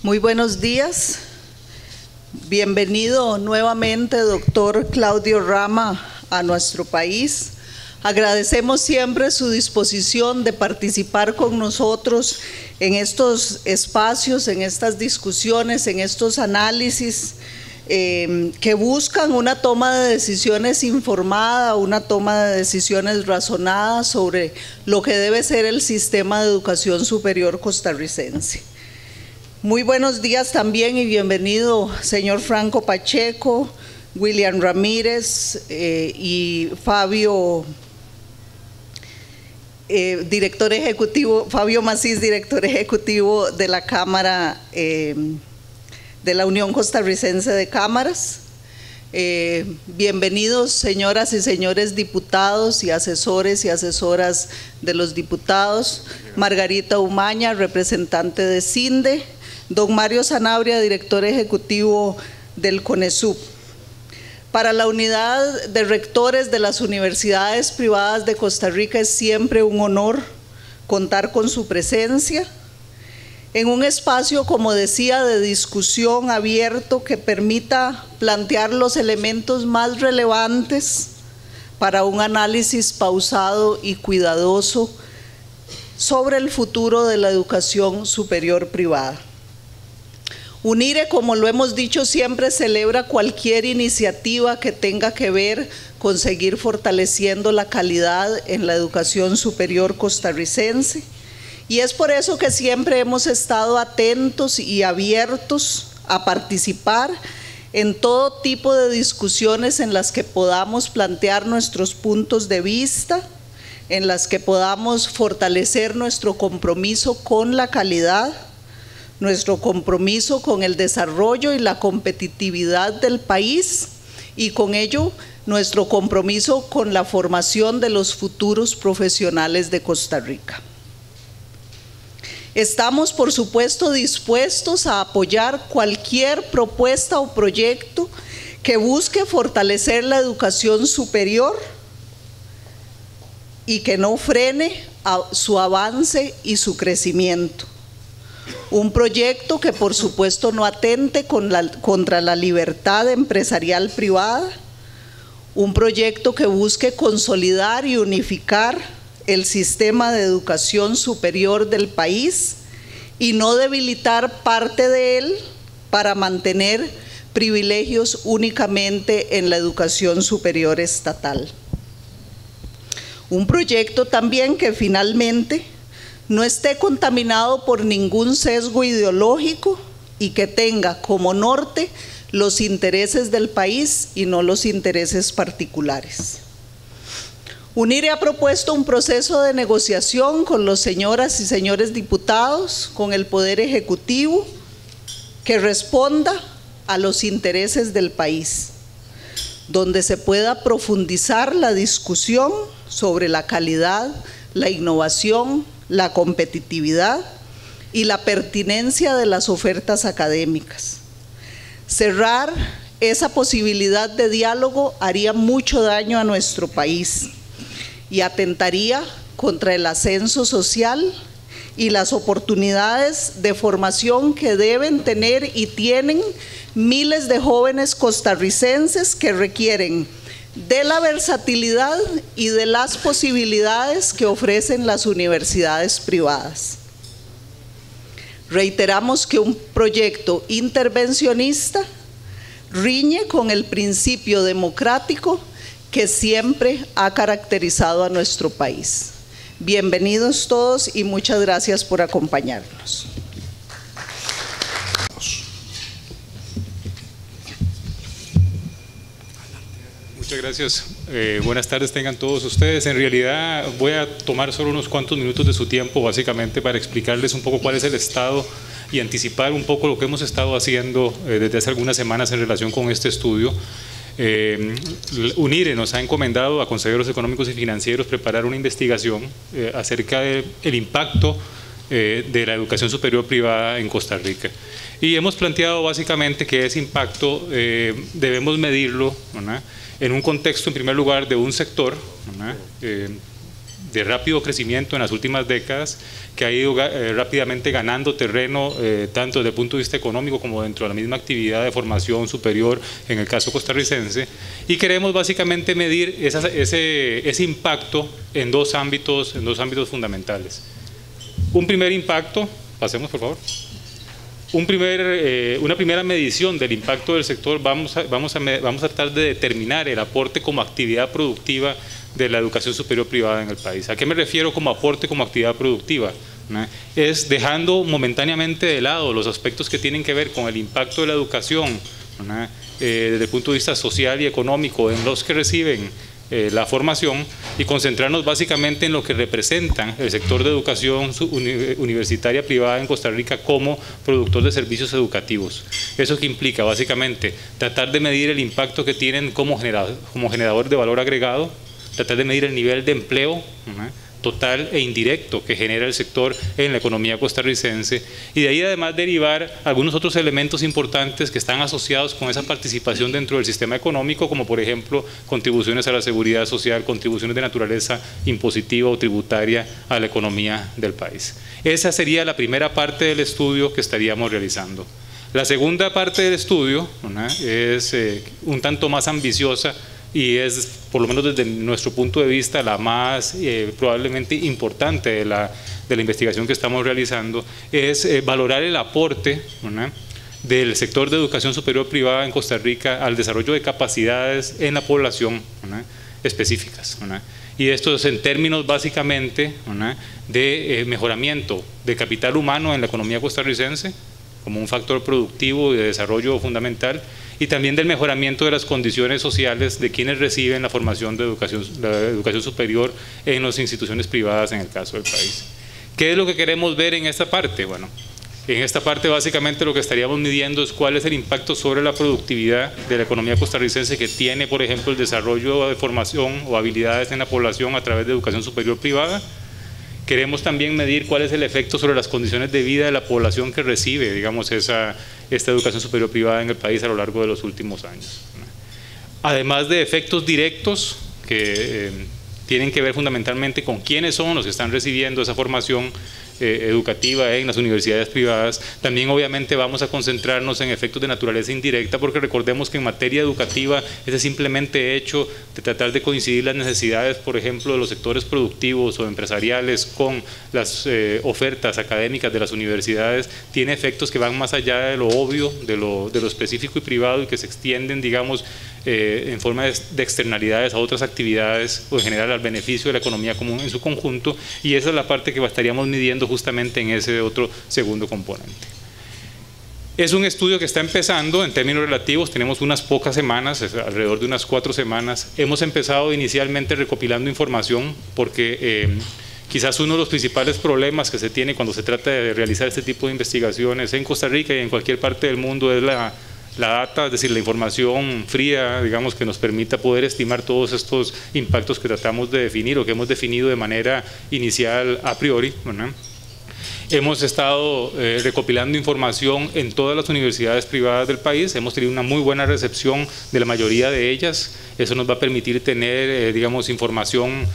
Muy buenos días. Bienvenido nuevamente, doctor Claudio Rama, a nuestro país. Agradecemos siempre su disposición de participar con nosotros en estos espacios, en estas discusiones, en estos análisis que buscan una toma de decisiones informada, una toma de decisiones razonadas sobre lo que debe ser el sistema de educación superior costarricense. Muy buenos días también y bienvenido, señor Franco Pacheco, William Ramírez y Fabio, director ejecutivo, Fabio Macís, director ejecutivo de la Cámara, de la Unión Costarricense de Cámaras. Bienvenidos, señoras y señores diputados y asesores y asesoras de los diputados. Margarita Umaña, representante de CINDE. Don Mario Sanabria, director ejecutivo del CONESUB. Para la unidad de rectores de las universidades privadas de Costa Rica es siempre un honor contar con su presencia en un espacio, como decía, de discusión abierto que permita plantear los elementos más relevantes para un análisis pausado y cuidadoso sobre el futuro de la educación superior privada. UNIRE, como lo hemos dicho siempre, celebra cualquier iniciativa que tenga que ver con seguir fortaleciendo la calidad en la educación superior costarricense, y es por eso que siempre hemos estado atentos y abiertos a participar en todo tipo de discusiones en las que podamos plantear nuestros puntos de vista, en las que podamos fortalecer nuestro compromiso con la calidad, nuestro compromiso con el desarrollo y la competitividad del país, y con ello nuestro compromiso con la formación de los futuros profesionales de Costa Rica. Estamos, por supuesto, dispuestos a apoyar cualquier propuesta o proyecto que busque fortalecer la educación superior y que no frene su avance y su crecimiento. Un proyecto que por supuesto no atente contra la libertad empresarial privada, un proyecto que busque consolidar y unificar el sistema de educación superior del país y no debilitar parte de él para mantener privilegios únicamente en la educación superior estatal. Un proyecto también que finalmente no esté contaminado por ningún sesgo ideológico y que tenga como norte los intereses del país y no los intereses particulares. UNIRE ha propuesto un proceso de negociación con los señoras y señores diputados, con el Poder Ejecutivo, que responda a los intereses del país, donde se pueda profundizar la discusión sobre la calidad, la innovación, la competitividad y la pertinencia de las ofertas académicas. Cerrar esa posibilidad de diálogo haría mucho daño a nuestro país y atentaría contra el ascenso social y las oportunidades de formación que deben tener y tienen miles de jóvenes costarricenses que requieren de la versatilidad y de las posibilidades que ofrecen las universidades privadas. Reiteramos que un proyecto intervencionista riñe con el principio democrático que siempre ha caracterizado a nuestro país. Bienvenidos todos y muchas gracias por acompañarnos. Muchas gracias. Buenas tardes tengan todos ustedes. En realidad voy a tomar solo unos cuantos minutos de su tiempo básicamente para explicarles un poco cuál es el estado y anticipar un poco lo que hemos estado haciendo desde hace algunas semanas en relación con este estudio. UNIRE nos ha encomendado a consejeros económicos y financieros preparar una investigación acerca del impacto de la educación superior privada en Costa Rica. Y hemos planteado básicamente que ese impacto debemos medirlo, ¿verdad?, en un contexto, en primer lugar, de un sector rápido crecimiento en las últimas décadas, que ha ido rápidamente ganando terreno, tanto desde el punto de vista económico como dentro de la misma actividad de formación superior, en el caso costarricense, y queremos básicamente medir ese impacto en dos ámbitos fundamentales. Un primer impacto, pasemos por favor. Una primera medición del impacto del sector, vamos a tratar de determinar el aporte como actividad productiva de la educación superior privada en el país. ¿A qué me refiero como aporte como actividad productiva? Es dejando momentáneamente de lado los aspectos que tienen que ver con el impacto de la educación, desde el punto de vista social y económico en los que reciben la formación, y concentrarnos básicamente en lo que representan el sector de educación universitaria privada en Costa Rica como productor de servicios educativos. Eso que implica básicamente tratar de medir el impacto que tienen como generador de valor agregado, tratar de medir el nivel de empleo total e indirecto que genera el sector en la economía costarricense, y de ahí además derivar algunos otros elementos importantes que están asociados con esa participación dentro del sistema económico, como por ejemplo contribuciones a la seguridad social, contribuciones de naturaleza impositiva o tributaria a la economía del país. Esa sería la primera parte del estudio que estaríamos realizando. La segunda parte del estudio es un tanto más ambiciosa, y es, por lo menos desde nuestro punto de vista, la más probablemente importante de la investigación que estamos realizando, es valorar el aporte del sector de educación superior privada en Costa Rica al desarrollo de capacidades en la población específicas. Y esto es en términos básicamente de mejoramiento de capital humano en la economía costarricense, como un factor productivo y de desarrollo fundamental, y también del mejoramiento de las condiciones sociales de quienes reciben la formación de la educación superior en las instituciones privadas en el caso del país. ¿Qué es lo que queremos ver en esta parte? Bueno, en esta parte básicamente lo que estaríamos midiendo es cuál es el impacto sobre la productividad de la economía costarricense que tiene, por ejemplo, el desarrollo de formación o habilidades en la población a través de educación superior privada. Queremos también medir cuál es el efecto sobre las condiciones de vida de la población que recibe, digamos, esta educación superior privada en el país a lo largo de los últimos años. Además de efectos directos que tienen que ver fundamentalmente con quiénes son los que están recibiendo esa formación educativa en las universidades privadas, también obviamente vamos a concentrarnos en efectos de naturaleza indirecta, porque recordemos que en materia educativa ese simplemente hecho de tratar de coincidir las necesidades, por ejemplo, de los sectores productivos o empresariales con las ofertas académicas de las universidades, tiene efectos que van más allá de lo obvio, de lo específico y privado, y que se extienden, digamos, en forma de externalidades a otras actividades o en general al beneficio de la economía común en su conjunto, y esa es la parte que estaríamos midiendo justamente en ese otro segundo componente. Es un estudio que está empezando en términos relativos, tenemos unas pocas semanas, alrededor de unas 4 semanas. Hemos empezado inicialmente recopilando información porque quizás uno de los principales problemas que se tiene cuando se trata de realizar este tipo de investigaciones en Costa Rica y en cualquier parte del mundo es la data, es decir, la información fría, digamos, que nos permita poder estimar todos estos impactos que tratamos de definir o que hemos definido de manera inicial a priori, ¿verdad? Hemos estado recopilando información en todas las universidades privadas del país, hemos tenido una muy buena recepción de la mayoría de ellas. Eso nos va a permitir tener, digamos, información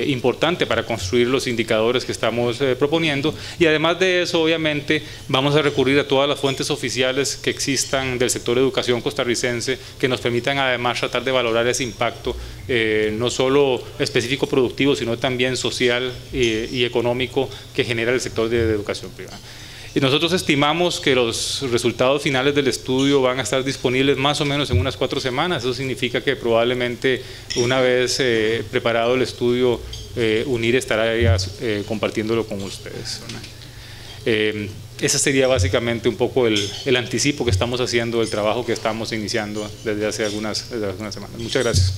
importante para construir los indicadores que estamos proponiendo, y además de eso obviamente vamos a recurrir a todas las fuentes oficiales que existan del sector de educación costarricense que nos permitan además tratar de valorar ese impacto no solo específico productivo sino también social y económico que genera el sector de educación privada. Y nosotros estimamos que los resultados finales del estudio van a estar disponibles más o menos en unas 4 semanas. Eso significa que probablemente una vez preparado el estudio, UNIR estará compartiéndolo con ustedes. Ese sería básicamente un poco el anticipo que estamos haciendo del trabajo que estamos iniciando desde hace algunas semanas. Muchas gracias.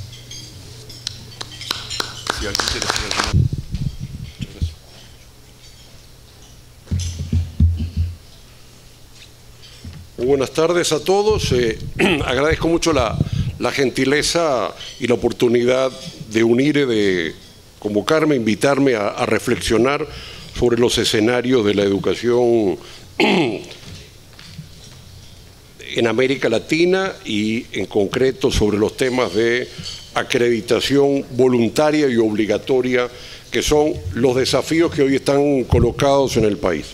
Muy buenas tardes a todos. Agradezco mucho la gentileza y la oportunidad de UNIRE de convocarme, invitarme a reflexionar sobre los escenarios de la educación en América Latina y en concreto sobre los temas de acreditación voluntaria y obligatoria que son los desafíos que hoy están colocados en el país.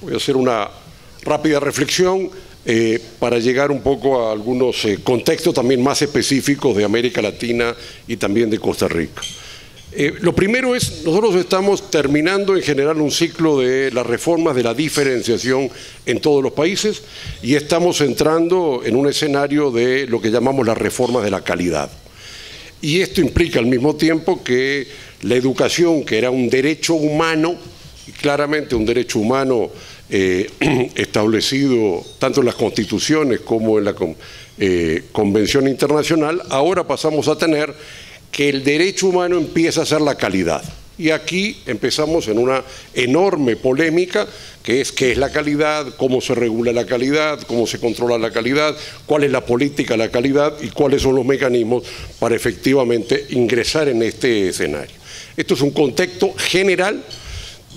Voy a hacer una rápida reflexión para llegar un poco a algunos contextos también más específicos de América Latina y también de Costa Rica. Lo primero es, nosotros estamos terminando en general un ciclo de las reformas de la diferenciación en todos los países y estamos entrando en un escenario de lo que llamamos las reformas de la calidad. Y esto implica al mismo tiempo que la educación, que era un derecho humano, y claramente un derecho humano establecido tanto en las constituciones como en la Convención Internacional, ahora pasamos a tener que el derecho humano empieza a ser la calidad. Y aquí empezamos en una enorme polémica, que es qué es la calidad, cómo se regula la calidad, cómo se controla la calidad, cuál es la política de la calidad y cuáles son los mecanismos para efectivamente ingresar en este escenario. Esto es un contexto general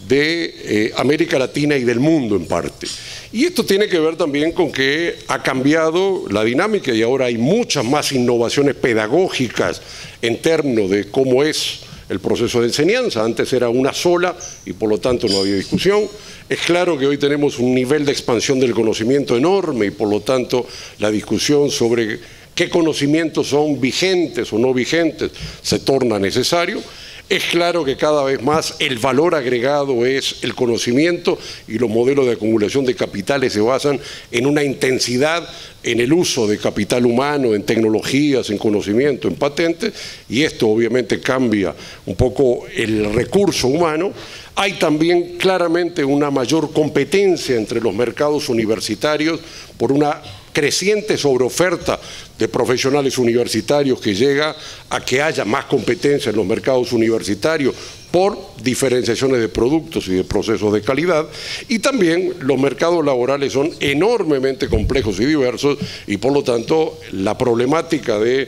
de América Latina y del mundo en parte. Y esto tiene que ver también con que ha cambiado la dinámica y ahora hay muchas más innovaciones pedagógicas en términos de cómo es el proceso de enseñanza. Antes era una sola y por lo tanto no había discusión. Es claro que hoy tenemos un nivel de expansión del conocimiento enorme y por lo tanto la discusión sobre qué conocimientos son vigentes o no vigentes se torna necesario. Es claro que cada vez más el valor agregado es el conocimiento y los modelos de acumulación de capitales se basan en una intensidad en el uso de capital humano, en tecnologías, en conocimiento, en patentes, y esto obviamente cambia un poco el recurso humano. Hay también claramente una mayor competencia entre los mercados universitarios por una creciente sobreoferta de profesionales universitarios que llega a que haya más competencia en los mercados universitarios por diferenciaciones de productos y de procesos de calidad, y también los mercados laborales son enormemente complejos y diversos y por lo tanto la problemática de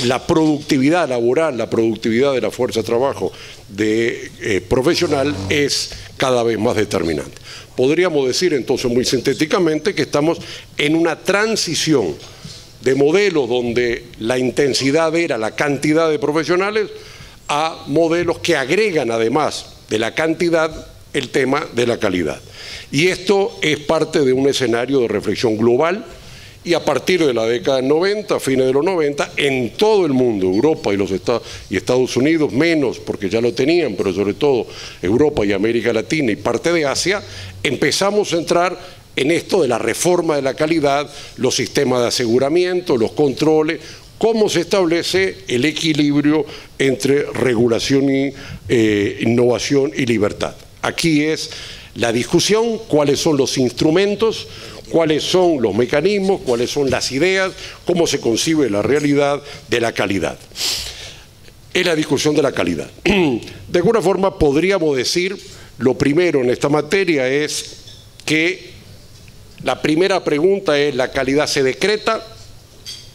la productividad laboral, la productividad de la fuerza de trabajo profesional es cada vez más determinante. Podríamos decir entonces muy sintéticamente que estamos en una transición de modelos donde la intensidad era la cantidad de profesionales a modelos que agregan además de la cantidad el tema de la calidad. Y esto es parte de un escenario de reflexión global y a partir de la década del 90, fines de los 90, en todo el mundo, Europa y Estados Unidos, menos porque ya lo tenían, pero sobre todo Europa y América Latina y parte de Asia, empezamos a entrar en esto de la reforma de la calidad, los sistemas de aseguramiento, los controles, cómo se establece el equilibrio entre regulación y innovación y libertad. Aquí es la discusión, cuáles son los instrumentos, cuáles son los mecanismos, cuáles son las ideas, cómo se concibe la realidad de la calidad. Es la discusión de la calidad. De alguna forma podríamos decir, lo primero en esta materia es que la primera pregunta es: ¿la calidad se decreta?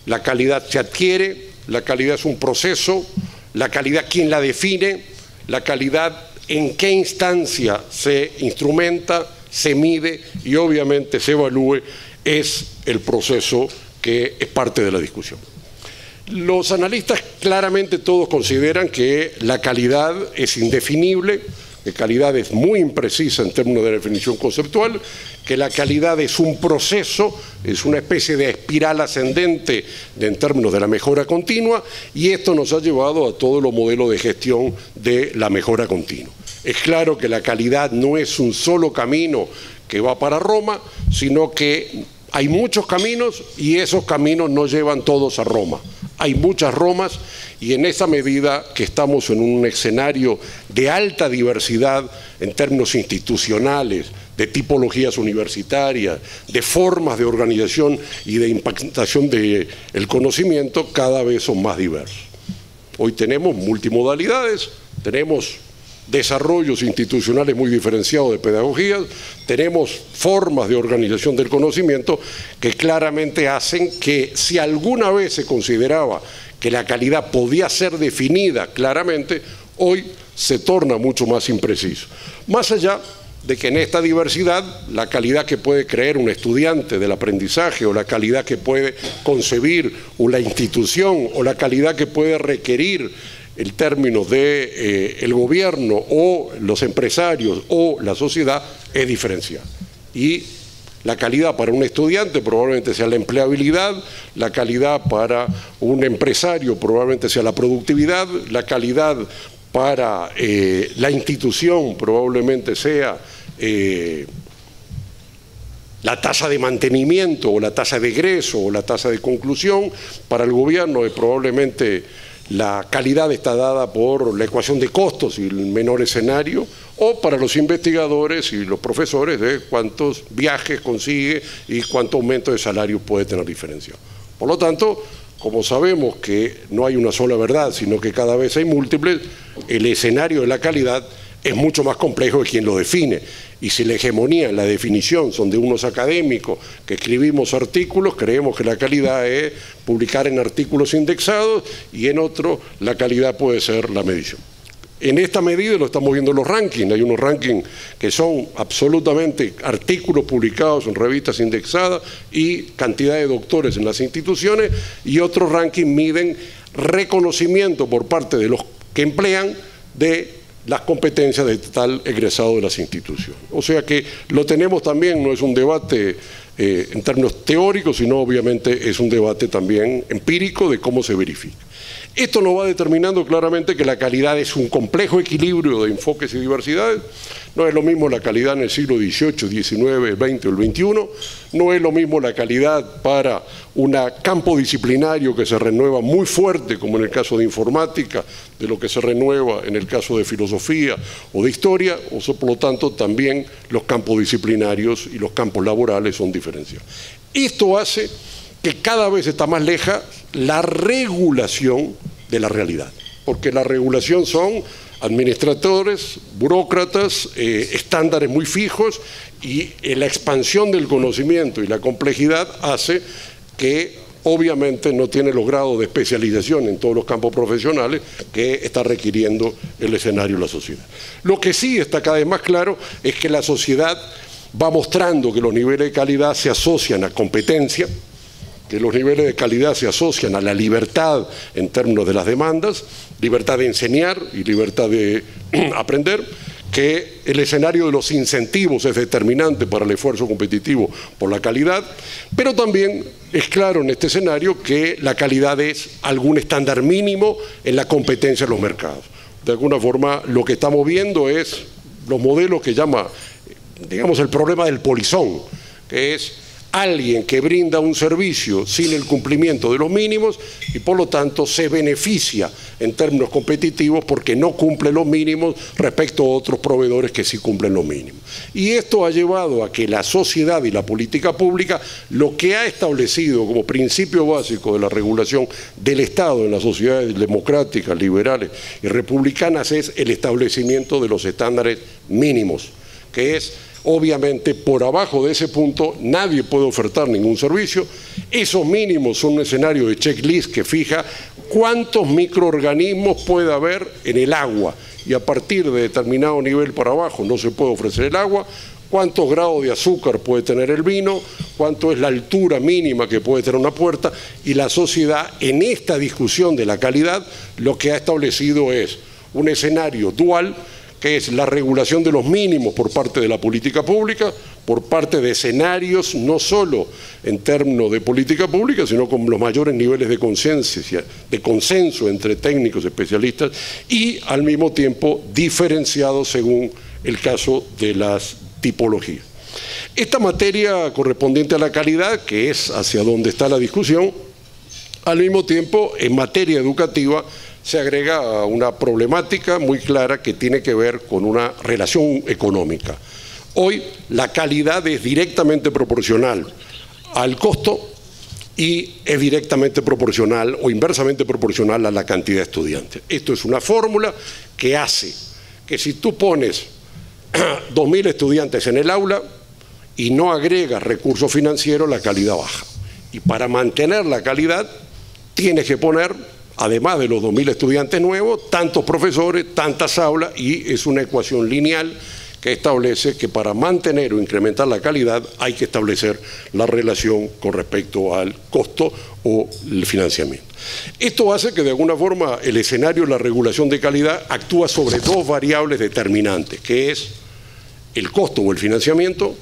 ¿La calidad se adquiere? ¿La calidad es un proceso? ¿La calidad quién la define? ¿La calidad en qué instancia se instrumenta, se mide y obviamente se evalúe? Es el proceso que es parte de la discusión. Los analistas claramente todos consideran que la calidad es indefinible, que calidad es muy imprecisa en términos de definición conceptual, que la calidad es un proceso, es una especie de espiral ascendente en términos de la mejora continua, y esto nos ha llevado a todos los modelos de gestión de la mejora continua. Es claro que la calidad no es un solo camino que va para Roma, sino que hay muchos caminos y esos caminos no llevan todos a Roma. Hay muchas Romas y en esa medida que estamos en un escenario de alta diversidad en términos institucionales, de tipologías universitarias, de formas de organización y de impactación del conocimiento, cada vez son más diversos. Hoy tenemos multimodalidades, tenemos desarrollos institucionales muy diferenciados de pedagogías, tenemos formas de organización del conocimiento que claramente hacen que si alguna vez se consideraba que la calidad podía ser definida claramente, hoy se torna mucho más impreciso. Más allá de que en esta diversidad la calidad que puede creer un estudiante del aprendizaje o la calidad que puede concebir una institución o la calidad que puede requerir el término de el gobierno o los empresarios o la sociedad es diferencial. Y la calidad para un estudiante probablemente sea la empleabilidad, la calidad para un empresario probablemente sea la productividad, la calidad para la institución probablemente sea la tasa de mantenimiento o la tasa de egreso o la tasa de conclusión. Para el gobierno probablemente la calidad está dada por la ecuación de costos y el menor escenario, o para los investigadores y los profesores de cuántos viajes consigue y cuánto aumento de salario puede tener diferencia. Por lo tanto, como sabemos que no hay una sola verdad, sino que cada vez hay múltiples, el escenario de la calidad es mucho más complejo de quien lo define. Y si la hegemonía, la definición son de unos académicos que escribimos artículos, creemos que la calidad es publicar en artículos indexados, y en otro la calidad puede ser la medición. En esta medida lo estamos viendo en los rankings. Hay unos rankings que son absolutamente artículos publicados en revistas indexadas y cantidad de doctores en las instituciones, y otros rankings miden reconocimiento por parte de los que emplean de las competencias de tal egresado de las instituciones. O sea que lo tenemos también, no es un debate en términos teóricos, sino obviamente es un debate también empírico de cómo se verifica. Esto nos va determinando claramente que la calidad es un complejo equilibrio de enfoques y diversidades. No es lo mismo la calidad en el siglo XVIII, XIX, XX o el XXI, no es lo mismo la calidad para un campo disciplinario que se renueva muy fuerte, como en el caso de informática, de lo que se renueva en el caso de filosofía o de historia, por lo tanto también los campos disciplinarios y los campos laborales son diferenciados. Esto hace que cada vez está más leja la regulación de la realidad, porque la regulación son administradores, burócratas, estándares muy fijos, y la expansión del conocimiento y la complejidad hace que obviamente no tiene los grados de especialización en todos los campos profesionales que está requiriendo el escenario de la sociedad. Lo que sí está cada vez más claro es que la sociedad va mostrando que los niveles de calidad se asocian a competencia, que los niveles de calidad se asocian a la libertad en términos de las demandas, libertad de enseñar y libertad de aprender, que el escenario de los incentivos es determinante para el esfuerzo competitivo por la calidad, pero también es claro en este escenario que la calidad es algún estándar mínimo en la competencia en los mercados. De alguna forma, lo que estamos viendo es los modelos que llama, digamos, el problema del polizón, que es alguien que brinda un servicio sin el cumplimiento de los mínimos y por lo tanto se beneficia en términos competitivos porque no cumple los mínimos respecto a otros proveedores que sí cumplen los mínimos. Y esto ha llevado a que la sociedad y la política pública, lo que ha establecido como principio básico de la regulación del Estado en las sociedades democráticas, liberales y republicanas, es el establecimiento de los estándares mínimos, que es obviamente por abajo de ese punto nadie puede ofertar ningún servicio. Esos mínimos son un escenario de checklist que fija cuántos microorganismos puede haber en el agua, y a partir de determinado nivel para abajo no se puede ofrecer el agua, cuántos grados de azúcar puede tener el vino, cuánto es la altura mínima que puede tener una puerta, y la sociedad en esta discusión de la calidad lo que ha establecido es un escenario dual, que es la regulación de los mínimos por parte de la política pública, por parte de escenarios no solo en términos de política pública, sino con los mayores niveles de consenso entre técnicos especialistas, y al mismo tiempo diferenciados según el caso de las tipologías. Esta materia correspondiente a la calidad, que es hacia donde está la discusión, al mismo tiempo en materia educativa se agrega una problemática muy clara que tiene que ver con una relación económica. Hoy la calidad es directamente proporcional al costo y es directamente proporcional o inversamente proporcional a la cantidad de estudiantes. Esto es una fórmula que hace que si tú pones 2.000 estudiantes en el aula y no agregas recursos financieros, la calidad baja. Y para mantener la calidad tienes que poner, además de los 2.000 estudiantes nuevos, tantos profesores, tantas aulas, y es una ecuación lineal que establece que para mantener o incrementar la calidad hay que establecer la relación con respecto al costo o el financiamiento. Esto hace que de alguna forma el escenario de la regulación de calidad actúa sobre dos variables determinantes, que es el costo o el financiamiento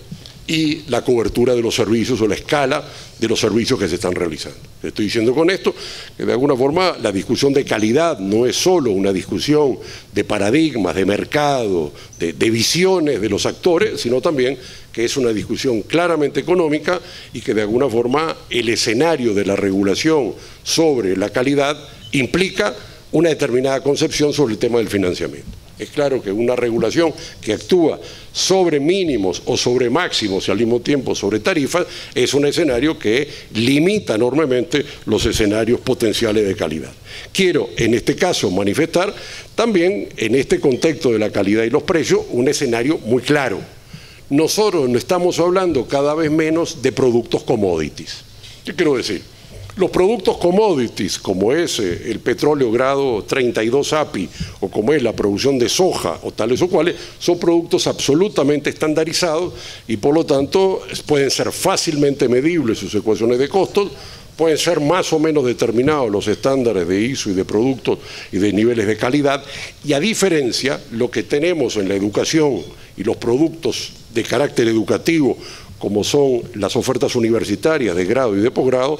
y la cobertura de los servicios o la escala de los servicios que se están realizando. Estoy diciendo con esto que de alguna forma la discusión de calidad no es solo una discusión de paradigmas, de mercado, de visiones de los actores, sino también que es una discusión claramente económica y que de alguna forma el escenario de la regulación sobre la calidad implica una determinada concepción sobre el tema del financiamiento. Es claro que una regulación que actúa sobre mínimos o sobre máximos y al mismo tiempo sobre tarifas es un escenario que limita enormemente los escenarios potenciales de calidad. Quiero en este caso manifestar también en este contexto de la calidad y los precios un escenario muy claro. Nosotros no estamos hablando cada vez menos de productos commodities. ¿Qué quiero decir? Los productos commodities, como es el petróleo grado 32 API, o como es la producción de soja, o tales o cuales, son productos absolutamente estandarizados y por lo tanto pueden ser fácilmente medibles sus ecuaciones de costos, pueden ser más o menos determinados los estándares de ISO y de productos y de niveles de calidad, y a diferencia, lo que tenemos en la educación y los productos de carácter educativo, como son las ofertas universitarias de grado y de posgrado,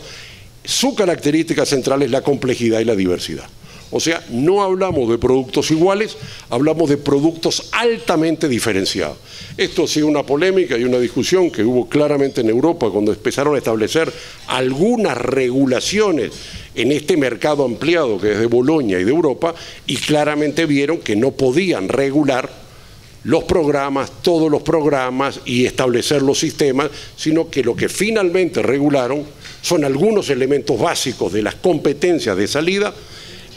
su característica central es la complejidad y la diversidad. O sea, no hablamos de productos iguales, hablamos de productos altamente diferenciados. Esto ha sido una polémica y una discusión que hubo claramente en Europa cuando empezaron a establecer algunas regulaciones en este mercado ampliado que es de Bolonia y de Europa, y claramente vieron que no podían regular los programas, todos los programas y establecer los sistemas, sino que lo que finalmente regularon son algunos elementos básicos de las competencias de salida,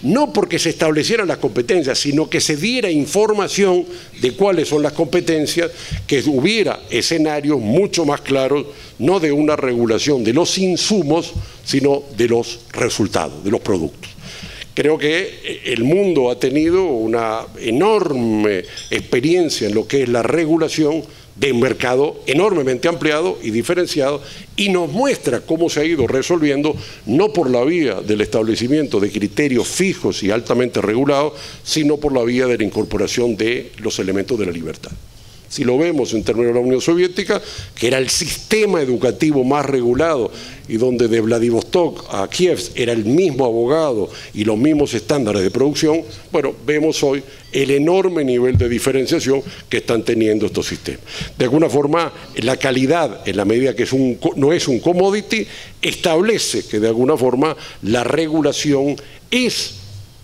no porque se establecieran las competencias, sino que se diera información de cuáles son las competencias, que hubiera escenarios mucho más claros, no de una regulación de los insumos, sino de los resultados, de los productos. Creo que el mundo ha tenido una enorme experiencia en lo que es la regulación de un mercado enormemente ampliado y diferenciado, y nos muestra cómo se ha ido resolviendo, no por la vía del establecimiento de criterios fijos y altamente regulados, sino por la vía de la incorporación de los elementos de la libertad. Si lo vemos en términos de la Unión Soviética, que era el sistema educativo más regulado y donde de Vladivostok a Kiev era el mismo abogado y los mismos estándares de producción, bueno, vemos hoy el enorme nivel de diferenciación que están teniendo estos sistemas. De alguna forma, la calidad, en la medida que no es un commodity, establece que de alguna forma la regulación es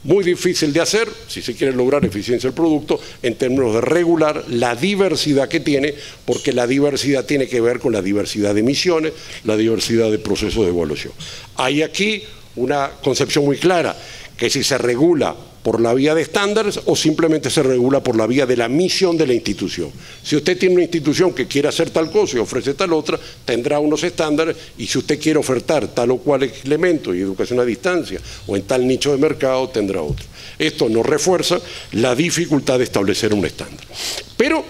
muy difícil de hacer, si se quiere lograr eficiencia del producto, en términos de regular la diversidad que tiene, porque la diversidad tiene que ver con la diversidad de emisiones, la diversidad de procesos de evaluación. Hay aquí una concepción muy clara, que si se regula por la vía de estándares o simplemente se regula por la vía de la misión de la institución. Si usted tiene una institución que quiere hacer tal cosa y ofrece tal otra, tendrá unos estándares, y si usted quiere ofertar tal o cual elemento y educación a distancia o en tal nicho de mercado, tendrá otro. Esto nos refuerza la dificultad de establecer un estándar. Pero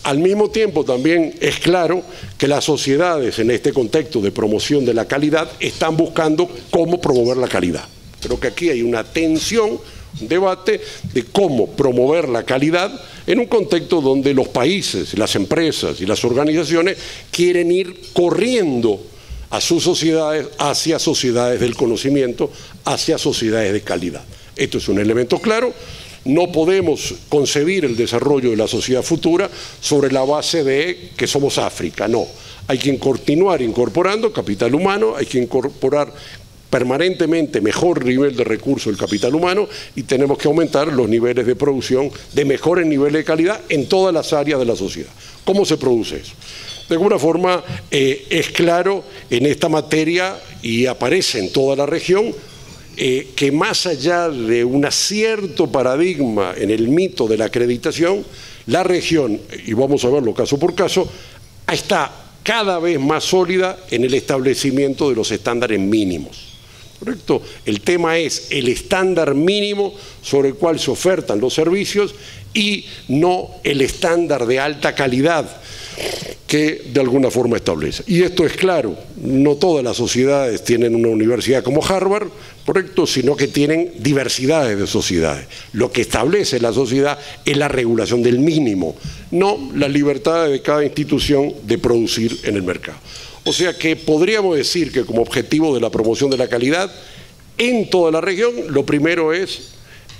al mismo tiempo también es claro que las sociedades en este contexto de promoción de la calidad están buscando cómo promover la calidad. Creo que aquí hay una tensión, un debate de cómo promover la calidad en un contexto donde los países, las empresas y las organizaciones quieren ir corriendo a sus sociedades hacia sociedades del conocimiento, hacia sociedades de calidad. Esto es un elemento claro. No podemos concebir el desarrollo de la sociedad futura sobre la base de que somos África, no. Hay que continuar incorporando capital humano, hay que incorporar permanentemente mejor nivel de recurso del capital humano, y tenemos que aumentar los niveles de producción de mejores niveles de calidad en todas las áreas de la sociedad. ¿Cómo se produce eso? De alguna forma es claro en esta materia, y aparece en toda la región, que más allá de un cierto paradigma en el mito de la acreditación, la región, y vamos a verlo caso por caso, está cada vez más sólida en el establecimiento de los estándares mínimos. ¿Correcto? El tema es el estándar mínimo sobre el cual se ofertan los servicios y no el estándar de alta calidad que de alguna forma establece. Y esto es claro, no todas las sociedades tienen una universidad como Harvard, correcto, sino que tienen diversidades de sociedades. Lo que establece la sociedad es la regulación del mínimo, no la libertad de cada institución de producir en el mercado. O sea que podríamos decir que como objetivo de la promoción de la calidad en toda la región, lo primero es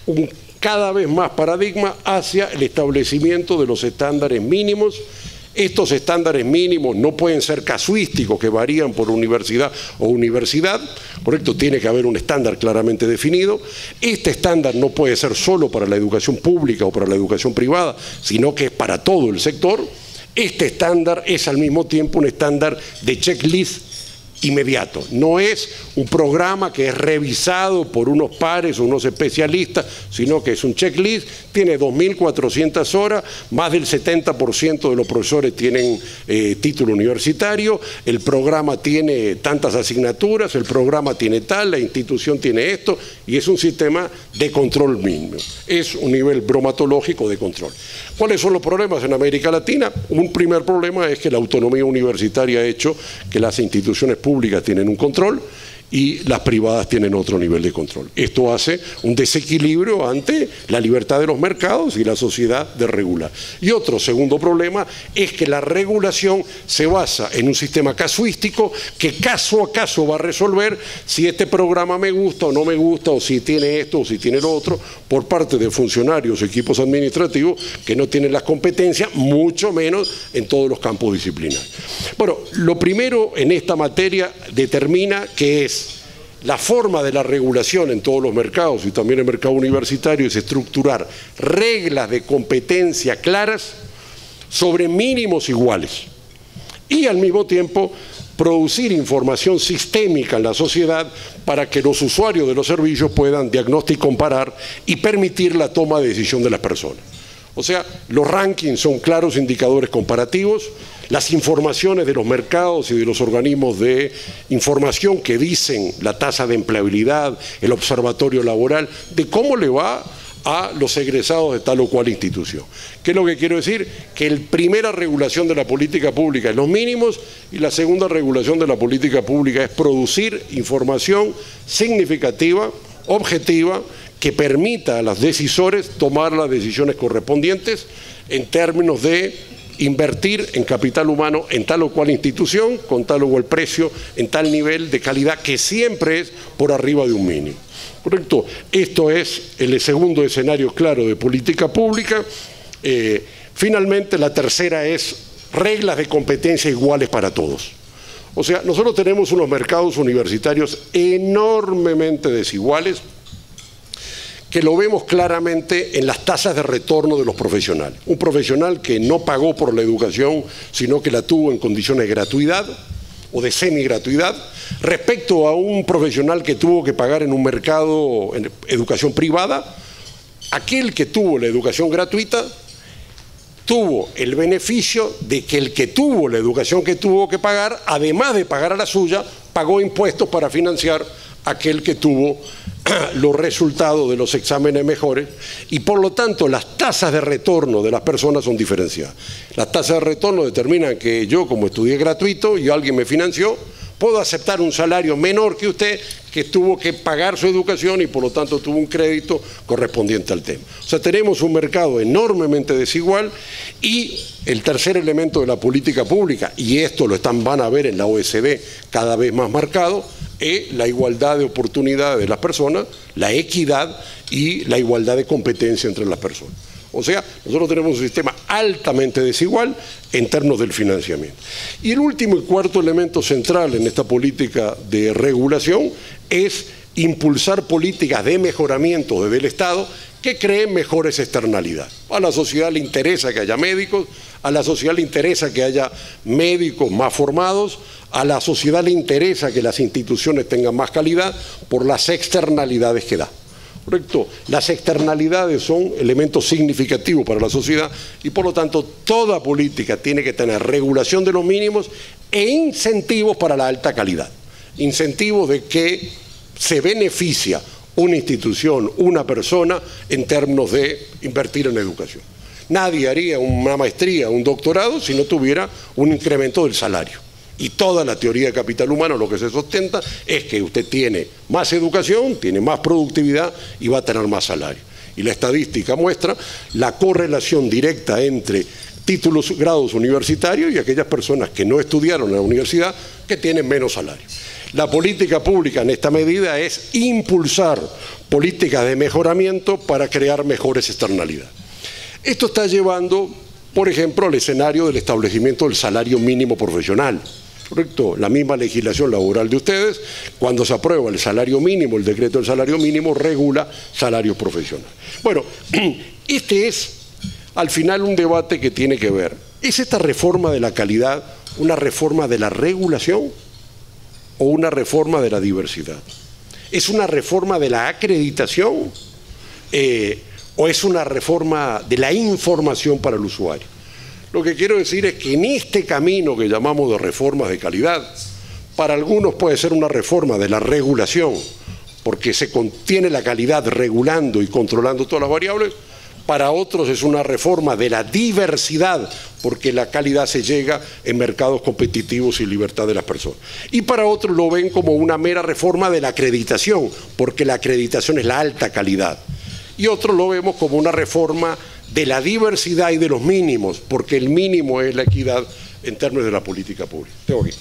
un cada vez más paradigma hacia el establecimiento de los estándares mínimos. Estos estándares mínimos no pueden ser casuísticos, que varían por universidad o universidad, ¿correcto? Tiene que haber un estándar claramente definido. Este estándar no puede ser solo para la educación pública o para la educación privada, sino que es para todo el sector. Este estándar es al mismo tiempo un estándar de checklist inmediato. No es un programa que es revisado por unos pares o unos especialistas, sino que es un checklist, tiene 2.400 horas, más del 70% de los profesores tienen título universitario, el programa tiene tantas asignaturas, el programa tiene tal, la institución tiene esto, y es un sistema de control mínimo. Es un nivel bromatológico de control. ¿Cuáles son los problemas en América Latina? Un primer problema es que la autonomía universitaria ha hecho que las instituciones públicas tienen un control y las privadas tienen otro nivel de control. Esto hace un desequilibrio ante la libertad de los mercados y la sociedad de regular. Y otro segundo problema es que la regulación se basa en un sistema casuístico que caso a caso va a resolver si este programa me gusta o no me gusta, o si tiene esto o si tiene lo otro, por parte de funcionarios o equipos administrativos que no tienen las competencias, mucho menos en todos los campos disciplinarios. Bueno, lo primero en esta materia determina que es la forma de la regulación en todos los mercados y también en el mercado universitario es estructurar reglas de competencia claras sobre mínimos iguales y al mismo tiempo producir información sistémica en la sociedad para que los usuarios de los servicios puedan diagnosticar, comparar y permitir la toma de decisión de las personas. O sea, los rankings son claros indicadores comparativos, las informaciones de los mercados y de los organismos de información que dicen la tasa de empleabilidad, el observatorio laboral, de cómo le va a los egresados de tal o cual institución. ¿Qué es lo que quiero decir? Que la primera regulación de la política pública es los mínimos y la segunda regulación de la política pública es producir información significativa, objetiva, que permita a los decisores tomar las decisiones correspondientes en términos de invertir en capital humano en tal o cual institución, con tal o cual precio, en tal nivel de calidad que siempre es por arriba de un mínimo. ¿Correcto? Esto es el segundo escenario claro de política pública. Finalmente, la tercera es reglas de competencia iguales para todos. O sea, nosotros tenemos unos mercados universitarios enormemente desiguales, que lo vemos claramente en las tasas de retorno de los profesionales. Un profesional que no pagó por la educación, sino que la tuvo en condiciones de gratuidad o de semigratuidad, respecto a un profesional que tuvo que pagar en un mercado en educación privada, aquel que tuvo la educación gratuita tuvo el beneficio de que el que tuvo la educación que tuvo que pagar, además de pagar a la suya, pagó impuestos para financiar aquel que tuvo los resultados de los exámenes mejores y por lo tanto las tasas de retorno de las personas son diferenciadas. Las tasas de retorno determinan que yo, como estudié gratuito y alguien me financió, puedo aceptar un salario menor que usted que tuvo que pagar su educación y por lo tanto tuvo un crédito correspondiente al tema. O sea, tenemos un mercado enormemente desigual y el tercer elemento de la política pública, y esto lo van a ver en la OECD cada vez más marcado, es la igualdad de oportunidades de las personas, la equidad y la igualdad de competencia entre las personas. O sea, nosotros tenemos un sistema altamente desigual en términos del financiamiento. Y el último y cuarto elemento central en esta política de regulación es impulsar políticas de mejoramiento desde el Estado que creen mejores externalidades. A la sociedad le interesa que haya médicos, a la sociedad le interesa que haya médicos más formados, a la sociedad le interesa que las instituciones tengan más calidad por las externalidades que da. ¿Correcto? Las externalidades son elementos significativos para la sociedad y por lo tanto toda política tiene que tener regulación de los mínimos e incentivos para la alta calidad. Incentivos de que se beneficia una institución, una persona, en términos de invertir en educación. Nadie haría una maestría, un doctorado, si no tuviera un incremento del salario. Y toda la teoría de capital humano lo que se sustenta es que usted tiene más educación, tiene más productividad y va a tener más salario. Y la estadística muestra la correlación directa entre títulos, grados universitarios y aquellas personas que no estudiaron en la universidad que tienen menos salario. La política pública en esta medida es impulsar políticas de mejoramiento para crear mejores externalidades. Esto está llevando, por ejemplo, al escenario del establecimiento del salario mínimo profesional. ¿Correcto? La misma legislación laboral de ustedes, cuando se aprueba el salario mínimo, el decreto del salario mínimo, regula salarios profesionales. Bueno, este es al final un debate que tiene que ver, ¿es esta reforma de la calidad una reforma de la regulación o una reforma de la diversidad? ¿Es una reforma de la acreditación o es una reforma de la información para el usuario? Lo que quiero decir es que en este camino que llamamos de reformas de calidad, para algunos puede ser una reforma de la regulación, porque se contiene la calidad regulando y controlando todas las variables. Para otros es una reforma de la diversidad, porque la calidad se llega en mercados competitivos y libertad de las personas. Y para otros lo ven como una mera reforma de la acreditación, porque la acreditación es la alta calidad. Y otros lo vemos como una reforma de la diversidad y de los mínimos, porque el mínimo es la equidad en términos de la política pública. Tengo aquí.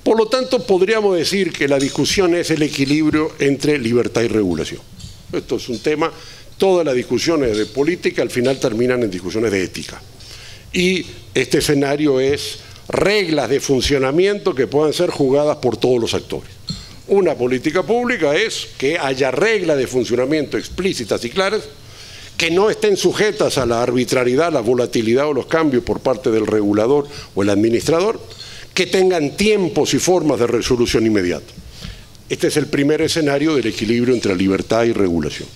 Por lo tanto, podríamos decir que la discusión es el equilibrio entre libertad y regulación. Esto es un tema, todas las discusiones de política al final terminan en discusiones de ética. Y este escenario es reglas de funcionamiento que puedan ser jugadas por todos los actores. Una política pública es que haya reglas de funcionamiento explícitas y claras, que no estén sujetas a la arbitrariedad, la volatilidad o los cambios por parte del regulador o el administrador, que tengan tiempos y formas de resolución inmediata. Este es el primer escenario del equilibrio entre libertad y regulación.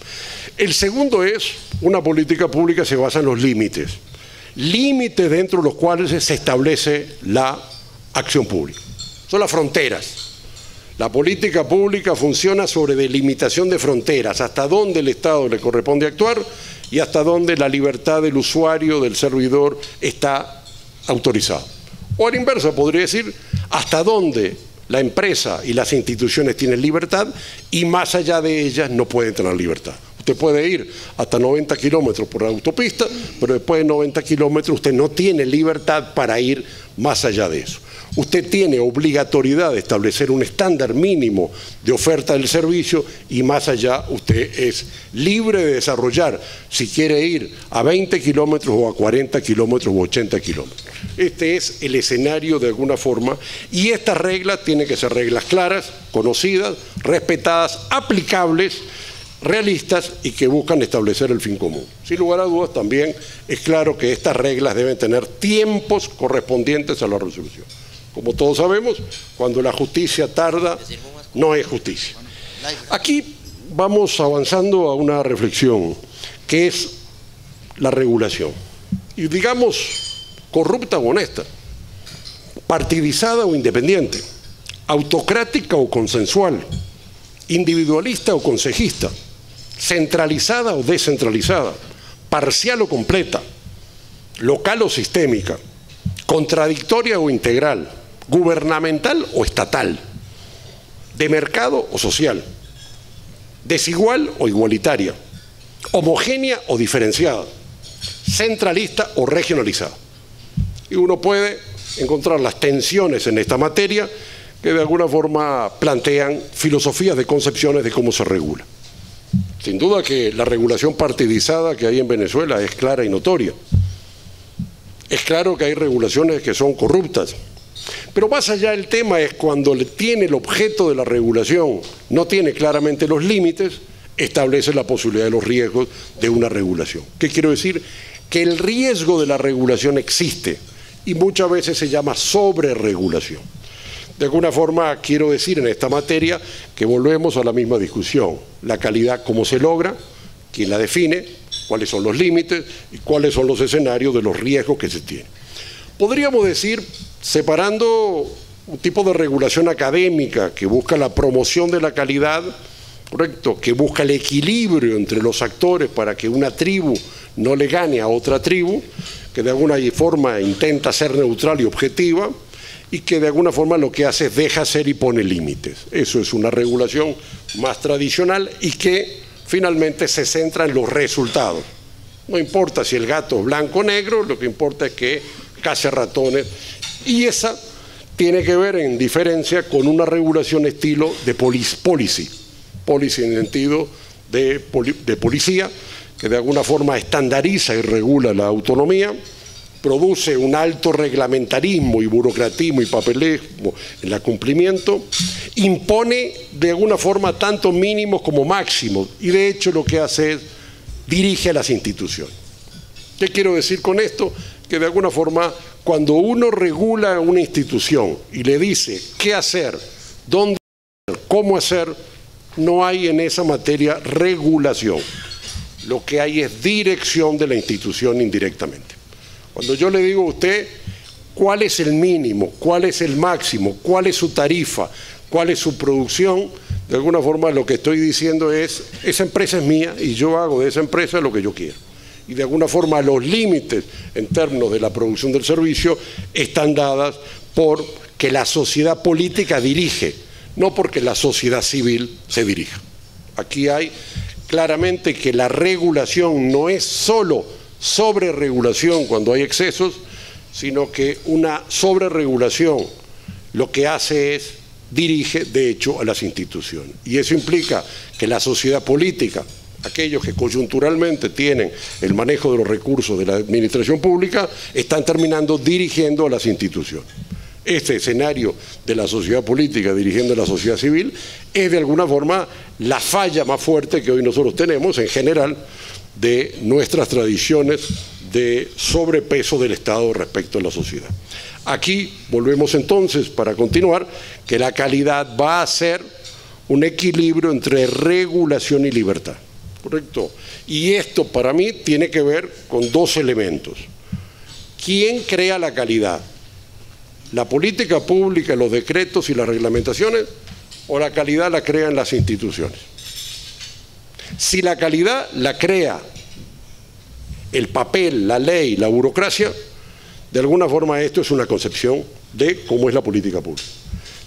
El segundo es, una política pública se basa en los límites. Límites dentro de los cuales se establece la acción pública. Son las fronteras. La política pública funciona sobre delimitación de fronteras, hasta dónde el Estado le corresponde actuar y hasta dónde la libertad del usuario, del servidor, está autorizada. O a la inversa, podría decir, hasta dónde la empresa y las instituciones tienen libertad y más allá de ellas no pueden tener libertad. Usted puede ir hasta 90 kilómetros por la autopista, pero después de 90 kilómetros usted no tiene libertad para ir más allá de eso. Usted tiene obligatoriedad de establecer un estándar mínimo de oferta del servicio y más allá usted es libre de desarrollar si quiere ir a 20 kilómetros o a 40 kilómetros o 80 kilómetros. Este es el escenario de alguna forma y estas reglas tienen que ser reglas claras, conocidas, respetadas, aplicables, realistas y que buscan establecer el fin común. Sin lugar a dudas también es claro que estas reglas deben tener tiempos correspondientes a la resolución. Como todos sabemos, cuando la justicia tarda, no es justicia. Aquí vamos avanzando a una reflexión, que es la regulación. Y digamos, corrupta o honesta, partidizada o independiente, autocrática o consensual, individualista o consejista, centralizada o descentralizada, parcial o completa, local o sistémica, contradictoria o integral, gubernamental o estatal, de mercado o social, desigual o igualitaria, homogénea o diferenciada, centralista o regionalizada. Y uno puede encontrar las tensiones en esta materia que de alguna forma plantean filosofías de concepciones de cómo se regula. Sin duda que la regulación partidizada que hay en Venezuela es clara y notoria. Es claro que hay regulaciones que son corruptas, pero más allá del tema es cuando tiene el objeto de la regulación, no tiene claramente los límites, establece la posibilidad de los riesgos de una regulación. ¿Qué quiero decir? Que el riesgo de la regulación existe y muchas veces se llama sobreregulación. De alguna forma quiero decir en esta materia que volvemos a la misma discusión. La calidad, ¿cómo se logra? ¿Quién la define? ¿Cuáles son los límites? ¿Y cuáles son los escenarios de los riesgos que se tienen? Podríamos decir, separando un tipo de regulación académica que busca la promoción de la calidad ¿correcto?, que busca el equilibrio entre los actores para que una tribu no le gane a otra tribu, que de alguna forma intenta ser neutral y objetiva, y que de alguna forma lo que hace es deja ser y pone límites. Eso es una regulación más tradicional y que finalmente se centra en los resultados. No importa si el gato es blanco o negro, lo que importa es que cace ratones, y esa tiene que ver, en diferencia, con una regulación estilo de policy en el sentido de policía, que de alguna forma estandariza y regula la autonomía, produce un alto reglamentarismo y burocratismo y papelismo en el cumplimiento, impone de alguna forma tanto mínimos como máximos, y de hecho lo que hace es dirige a las instituciones. ¿Qué quiero decir con esto? Que de alguna forma, cuando uno regula una institución y le dice qué hacer, dónde hacer, cómo hacer, no hay en esa materia regulación. Lo que hay es dirección de la institución indirectamente. Cuando yo le digo a usted cuál es el mínimo, cuál es el máximo, cuál es su tarifa, cuál es su producción, de alguna forma lo que estoy diciendo es, esa empresa es mía y yo hago de esa empresa lo que yo quiero. Y de alguna forma los límites en términos de la producción del servicio están dadas por que la sociedad política dirige, no porque la sociedad civil se dirija. Aquí hay claramente que la regulación no es solo sobreregulación cuando hay excesos, sino que una sobreregulación lo que hace es dirige de hecho a las instituciones. Y eso implica que la sociedad política, aquellos que coyunturalmente tienen el manejo de los recursos de la administración pública, están terminando dirigiendo a las instituciones. Este escenario de la sociedad política dirigiendo a la sociedad civil es de alguna forma la falla más fuerte que hoy nosotros tenemos en general de nuestras tradiciones de sobrepeso del Estado respecto a la sociedad. Aquí volvemos entonces, para continuar, que la calidad va a ser un equilibrio entre regulación y libertad, ¿correcto? Y esto para mí tiene que ver con dos elementos. ¿Quién crea la calidad? ¿La política pública, los decretos y las reglamentaciones, o la calidad la crean las instituciones? Si la calidad la crea el papel, la ley, la burocracia, de alguna forma esto es una concepción de cómo es la política pública.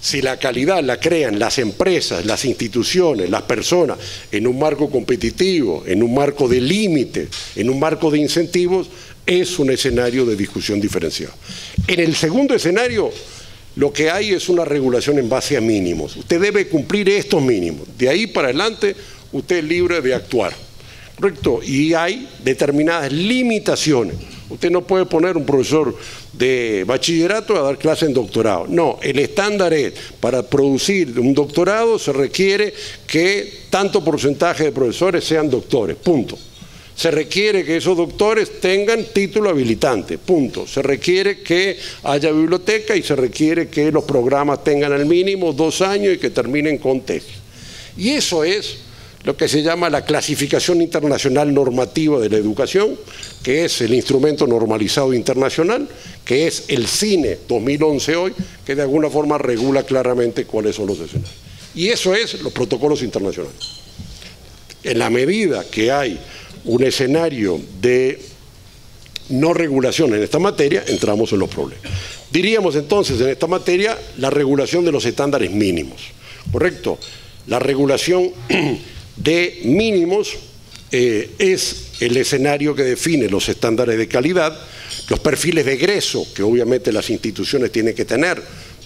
Si la calidad la crean las empresas, las instituciones, las personas, en un marco competitivo, en un marco de límites, en un marco de incentivos, es un escenario de discusión diferenciada. En el segundo escenario, lo que hay es una regulación en base a mínimos. Usted debe cumplir estos mínimos. De ahí para adelante, usted es libre de actuar, ¿correcto? Y hay determinadas limitaciones. Usted no puede poner un profesor de bachillerato a dar clase en doctorado. No, el estándar es, para producir un doctorado se requiere que tanto porcentaje de profesores sean doctores, punto. Se requiere que esos doctores tengan título habilitante, punto. Se requiere que haya biblioteca y se requiere que los programas tengan al mínimo 2 años y que terminen con tesis. Y eso es lo que se llama la clasificación internacional normativa de la educación, que es el instrumento normalizado internacional, que es el CINE 2011 hoy, que de alguna forma regula claramente cuáles son los escenarios. Y eso es los protocolos internacionales. En la medida que hay un escenario de no regulación en esta materia, entramos en los problemas. Diríamos entonces en esta materia la regulación de los estándares mínimos, ¿correcto? La regulación de mínimos es el escenario que define los estándares de calidad, los perfiles de egreso que obviamente las instituciones tienen que tener.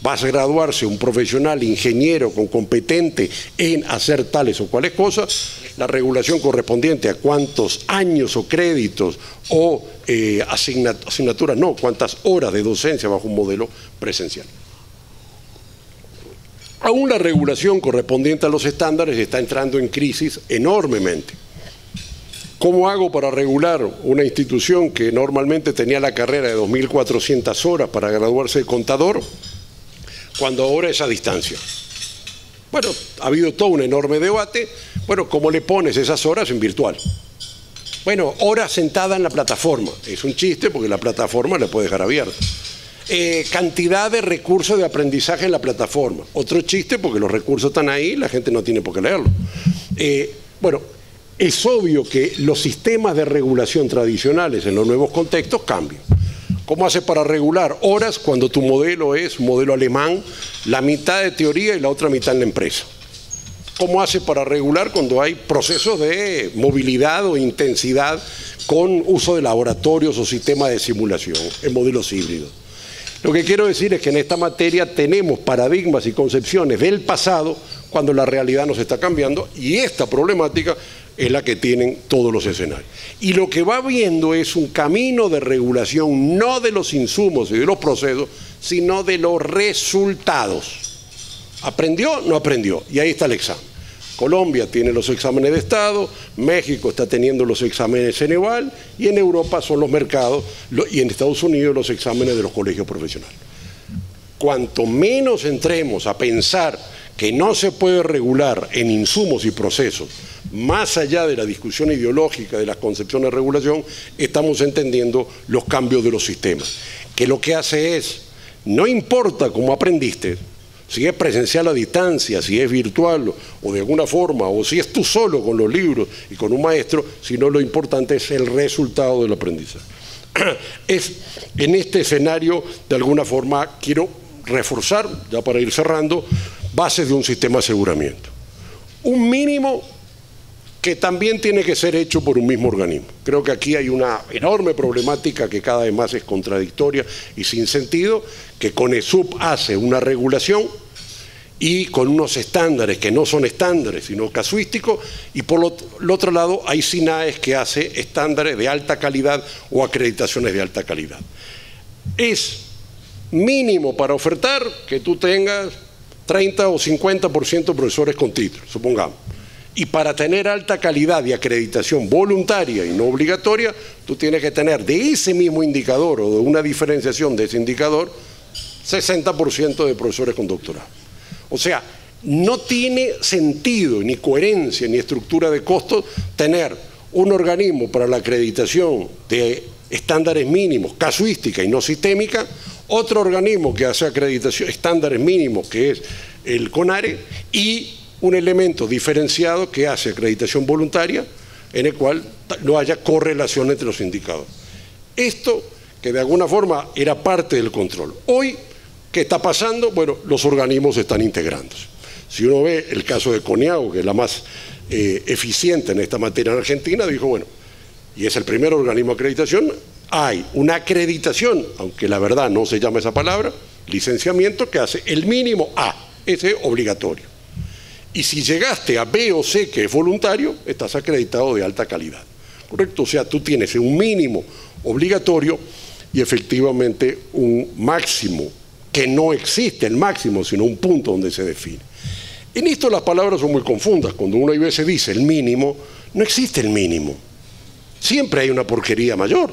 Va a graduarse un profesional ingeniero competente en hacer tales o cuales cosas, la regulación correspondiente a cuántos años o créditos o asignaturas, no, cuántas horas de docencia bajo un modelo presencial. Aún la regulación correspondiente a los estándares está entrando en crisis enormemente. ¿Cómo hago para regular una institución que normalmente tenía la carrera de 2.400 horas para graduarse de contador, cuando ahora es a distancia? Bueno, ha habido todo un enorme debate. Bueno, ¿cómo le pones esas horas en virtual? Bueno, horas sentada en la plataforma. Es un chiste porque la plataforma la puede dejar abierta. Cantidad de recursos de aprendizaje en la plataforma. Otro chiste porque los recursos están ahí y la gente no tiene por qué leerlo. Bueno, es obvio que los sistemas de regulación tradicionales en los nuevos contextos cambian. ¿Cómo haces para regular horas cuando tu modelo es un modelo alemán, la mitad de teoría y la otra mitad en la empresa? ¿Cómo haces para regular cuando hay procesos de movilidad o intensidad con uso de laboratorios o sistemas de simulación en modelos híbridos? Lo que quiero decir es que en esta materia tenemos paradigmas y concepciones del pasado cuando la realidad nos está cambiando, y esta problemática es la que tienen todos los escenarios. Y lo que va viendo es un camino de regulación no de los insumos y de los procesos, sino de los resultados. ¿Aprendió? No aprendió. Y ahí está el examen. Colombia tiene los exámenes de Estado, México está teniendo los exámenes Ceneval, y en Europa son los mercados, y en Estados Unidos los exámenes de los colegios profesionales. Cuanto menos entremos a pensar que no se puede regular en insumos y procesos, más allá de la discusión ideológica de las concepciones de regulación, estamos entendiendo los cambios de los sistemas. Que lo que hace es, no importa cómo aprendiste, si es presencial a distancia, si es virtual o de alguna forma, o si es tú solo con los libros y con un maestro, sino lo importante es el resultado del aprendizaje. En este escenario, de alguna forma, quiero reforzar, ya para ir cerrando, bases de un sistema de aseguramiento. Un mínimo que también tiene que ser hecho por un mismo organismo. Creo que aquí hay una enorme problemática que cada vez más es contradictoria y sin sentido, que CONESUB hace una regulación y con unos estándares que no son estándares, sino casuísticos, y por el otro lado hay SINAES que hace estándares de alta calidad o acreditaciones de alta calidad. Es mínimo para ofertar que tú tengas 30 o 50% de profesores con título, supongamos. Y para tener alta calidad y acreditación voluntaria y no obligatoria, tú tienes que tener de ese mismo indicador o de una diferenciación de ese indicador 60% de profesores con doctorado. O sea, no tiene sentido, ni coherencia, ni estructura de costos tener un organismo para la acreditación de estándares mínimos, casuística y no sistémica, otro organismo que hace acreditación, estándares mínimos, que es el CONARE, y un elemento diferenciado que hace acreditación voluntaria, en el cual no haya correlación entre los indicadores. Esto, que de alguna forma era parte del control. Hoy, ¿qué está pasando? Bueno, los organismos se están integrándose. Si uno ve el caso de CONIAGO, que es la más eficiente en esta materia en Argentina, dijo, bueno, y es el primer organismo de acreditación, hay una acreditación, aunque la verdad no se llama esa palabra, licenciamiento, que hace el mínimo A, ese es obligatorio. Y si llegaste a B o C, que es voluntario, estás acreditado de alta calidad. ¿Correcto? O sea, tú tienes un mínimo obligatorio y efectivamente un máximo, que no existe el máximo, sino un punto donde se define. En esto las palabras son muy confundas. Cuando uno a veces dice el mínimo, no existe el mínimo. Siempre hay una porquería mayor.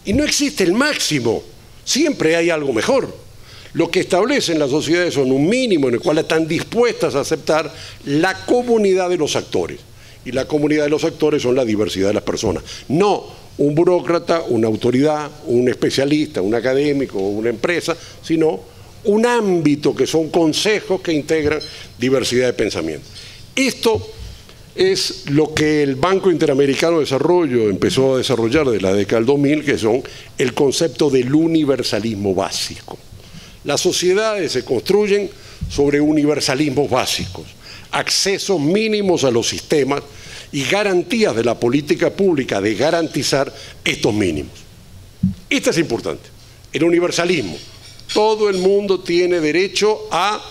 Y no existe el máximo. Siempre hay algo mejor. Lo que establecen las sociedades son un mínimo en el cual están dispuestas a aceptar la comunidad de los actores. Y la comunidad de los actores son la diversidad de las personas. No un burócrata, una autoridad, un especialista, un académico o una empresa, sino un ámbito que son consejos que integran diversidad de pensamiento. Esto es lo que el Banco Interamericano de Desarrollo empezó a desarrollar desde la década del 2000, que son el concepto del universalismo básico. Las sociedades se construyen sobre universalismos básicos, accesos mínimos a los sistemas y garantías de la política pública de garantizar estos mínimos. Esto es importante, el universalismo. Todo el mundo tiene derecho a,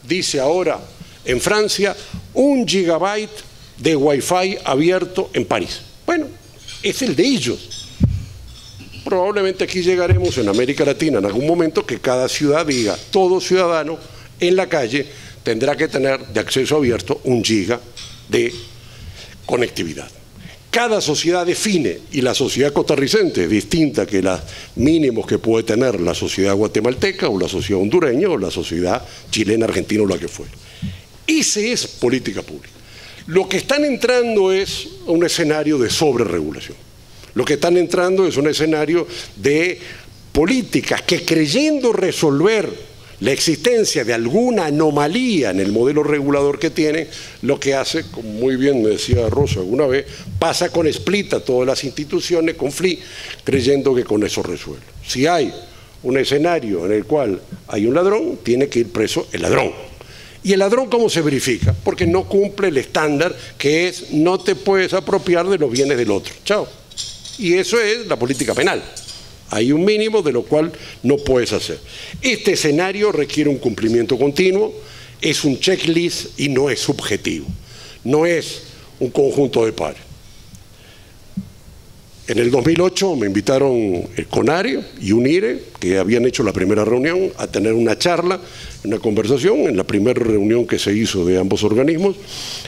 dice ahora en Francia, 1 gigabyte de Wi-Fi abierto en París. Bueno, es el de ellos. Probablemente aquí llegaremos en América Latina en algún momento que cada ciudad diga, todo ciudadano en la calle tendrá que tener de acceso abierto 1 giga de conectividad. Cada sociedad define, y la sociedad costarricense es distinta que los mínimos que puede tener la sociedad guatemalteca o la sociedad hondureña o la sociedad chilena, argentina o la que fuera. Ese es política pública. Lo que están entrando es un escenario de sobreregulación. Lo que están entrando es un escenario de políticas que, creyendo resolver la existencia de alguna anomalía en el modelo regulador que tienen, lo que hace, como muy bien me decía Rosa alguna vez, pasa con split a todas las instituciones, con FLI, creyendo que con eso resuelve. Si hay un escenario en el cual hay un ladrón, tiene que ir preso el ladrón. ¿Y el ladrón cómo se verifica? Porque no cumple el estándar que es no te puedes apropiar de los bienes del otro. Chao. Y eso es la política penal. Hay un mínimo de lo cual no puedes hacer. Este escenario requiere un cumplimiento continuo, es un checklist y no es subjetivo. No es un conjunto de pares. En el 2008 me invitaron el CONARE y UNIRE, que habían hecho la primera reunión, a tener una charla, una conversación, en la primera reunión que se hizo de ambos organismos.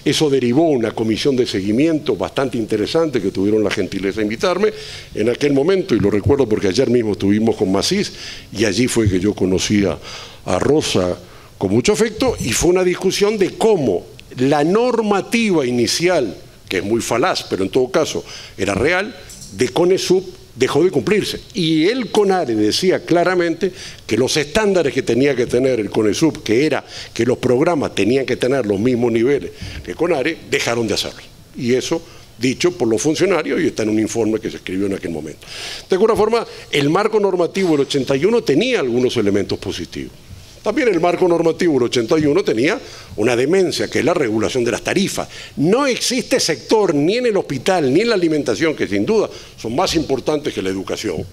Eso derivó una comisión de seguimiento bastante interesante que tuvieron la gentileza de invitarme en aquel momento, y lo recuerdo porque ayer mismo estuvimos con Macís, y allí fue que yo conocí a Rosa con mucho afecto, y fue una discusión de cómo la normativa inicial, que es muy falaz, pero en todo caso era real, de CONESUB dejó de cumplirse. Y el CONARE decía claramente que los estándares que tenía que tener el CONESUB, que era que los programas tenían que tener los mismos niveles que CONARE, dejaron de hacerlo. Y eso dicho por los funcionarios, y está en un informe que se escribió en aquel momento. De alguna forma, el marco normativo del 81 tenía algunos elementos positivos. También el marco normativo del 81 tenía una demencia, que es la regulación de las tarifas. No existe sector, ni en el hospital, ni en la alimentación, que sin duda son más importantes que la educación,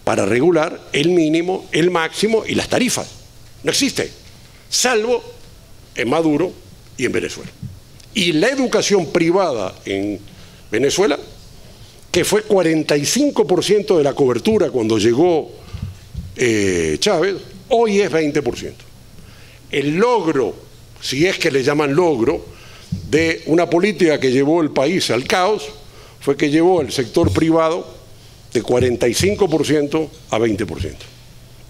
para regular el mínimo, el máximo y las tarifas. No existe, salvo en Maduro y en Venezuela. Y la educación privada en Venezuela, que fue 45% de la cobertura cuando llegó Chávez, hoy es 20%. El logro, si es que le llaman logro, de una política que llevó el país al caos, fue que llevó el sector privado de 45% a 20%.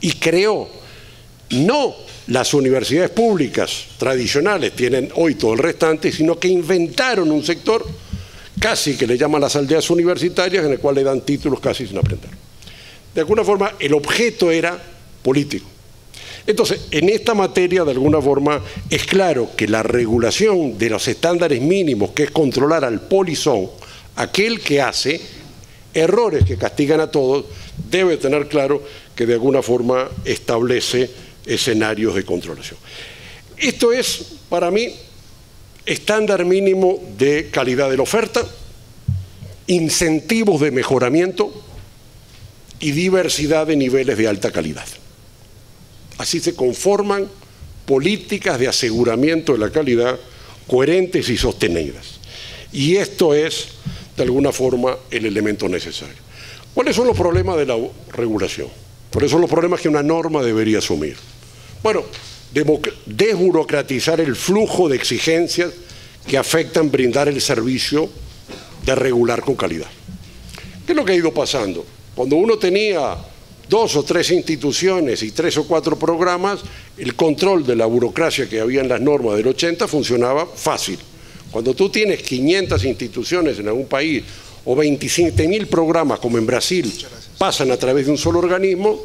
Y creó, no las universidades públicas tradicionales, tienen hoy todo el restante, sino que inventaron un sector casi que le llaman las aldeas universitarias, en el cual le dan títulos casi sin aprender. De alguna forma, el objeto era político. Entonces, en esta materia, de alguna forma, es claro que la regulación de los estándares mínimos, que es controlar al polizón, aquel que hace errores que castigan a todos, debe tener claro que de alguna forma establece escenarios de controlación. Esto es, para mí, estándar mínimo de calidad de la oferta, incentivos de mejoramiento y diversidad de niveles de alta calidad. Así se conforman políticas de aseguramiento de la calidad coherentes y sostenidas. Y esto es, de alguna forma, el elemento necesario. ¿Cuáles son los problemas de la regulación? ¿Cuáles son los problemas que una norma debería asumir? Bueno, desburocratizar el flujo de exigencias que afectan brindar el servicio de regular con calidad. ¿Qué es lo que ha ido pasando? Cuando uno tenía 2 o 3 instituciones y 3 o 4 programas, el control de la burocracia que había en las normas del 80 funcionaba fácil. Cuando tú tienes 500 instituciones en algún país o 27.000 programas como en Brasil pasan a través de un solo organismo,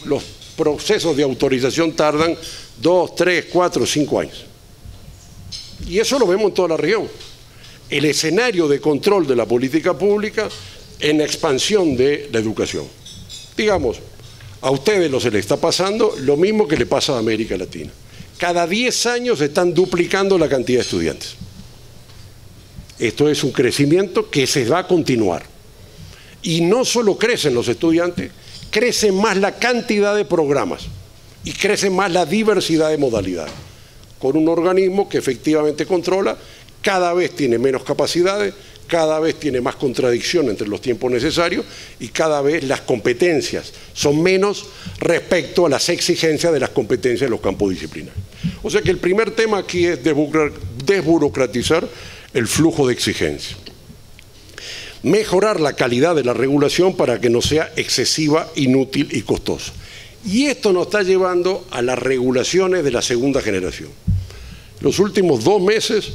los procesos de autorización tardan 2, 3, 4, 5 años. Y eso lo vemos en toda la región. El escenario de control de la política pública en la expansión de la educación. Digamos, a ustedes se les está pasando lo mismo que le pasa a América Latina. Cada 10 años están duplicando la cantidad de estudiantes. Esto es un crecimiento que se va a continuar. Y no solo crecen los estudiantes, crece más la cantidad de programas y crece más la diversidad de modalidades. Con un organismo que efectivamente controla, cada vez tiene menos capacidades, cada vez tiene más contradicción entre los tiempos necesarios y cada vez las competencias son menos respecto a las exigencias de las competencias de los campos disciplinarios. O sea que el primer tema aquí es desburocratizar el flujo de exigencias. Mejorar la calidad de la regulación para que no sea excesiva, inútil y costosa. Y esto nos está llevando a las regulaciones de la segunda generación. Los últimos 2 meses,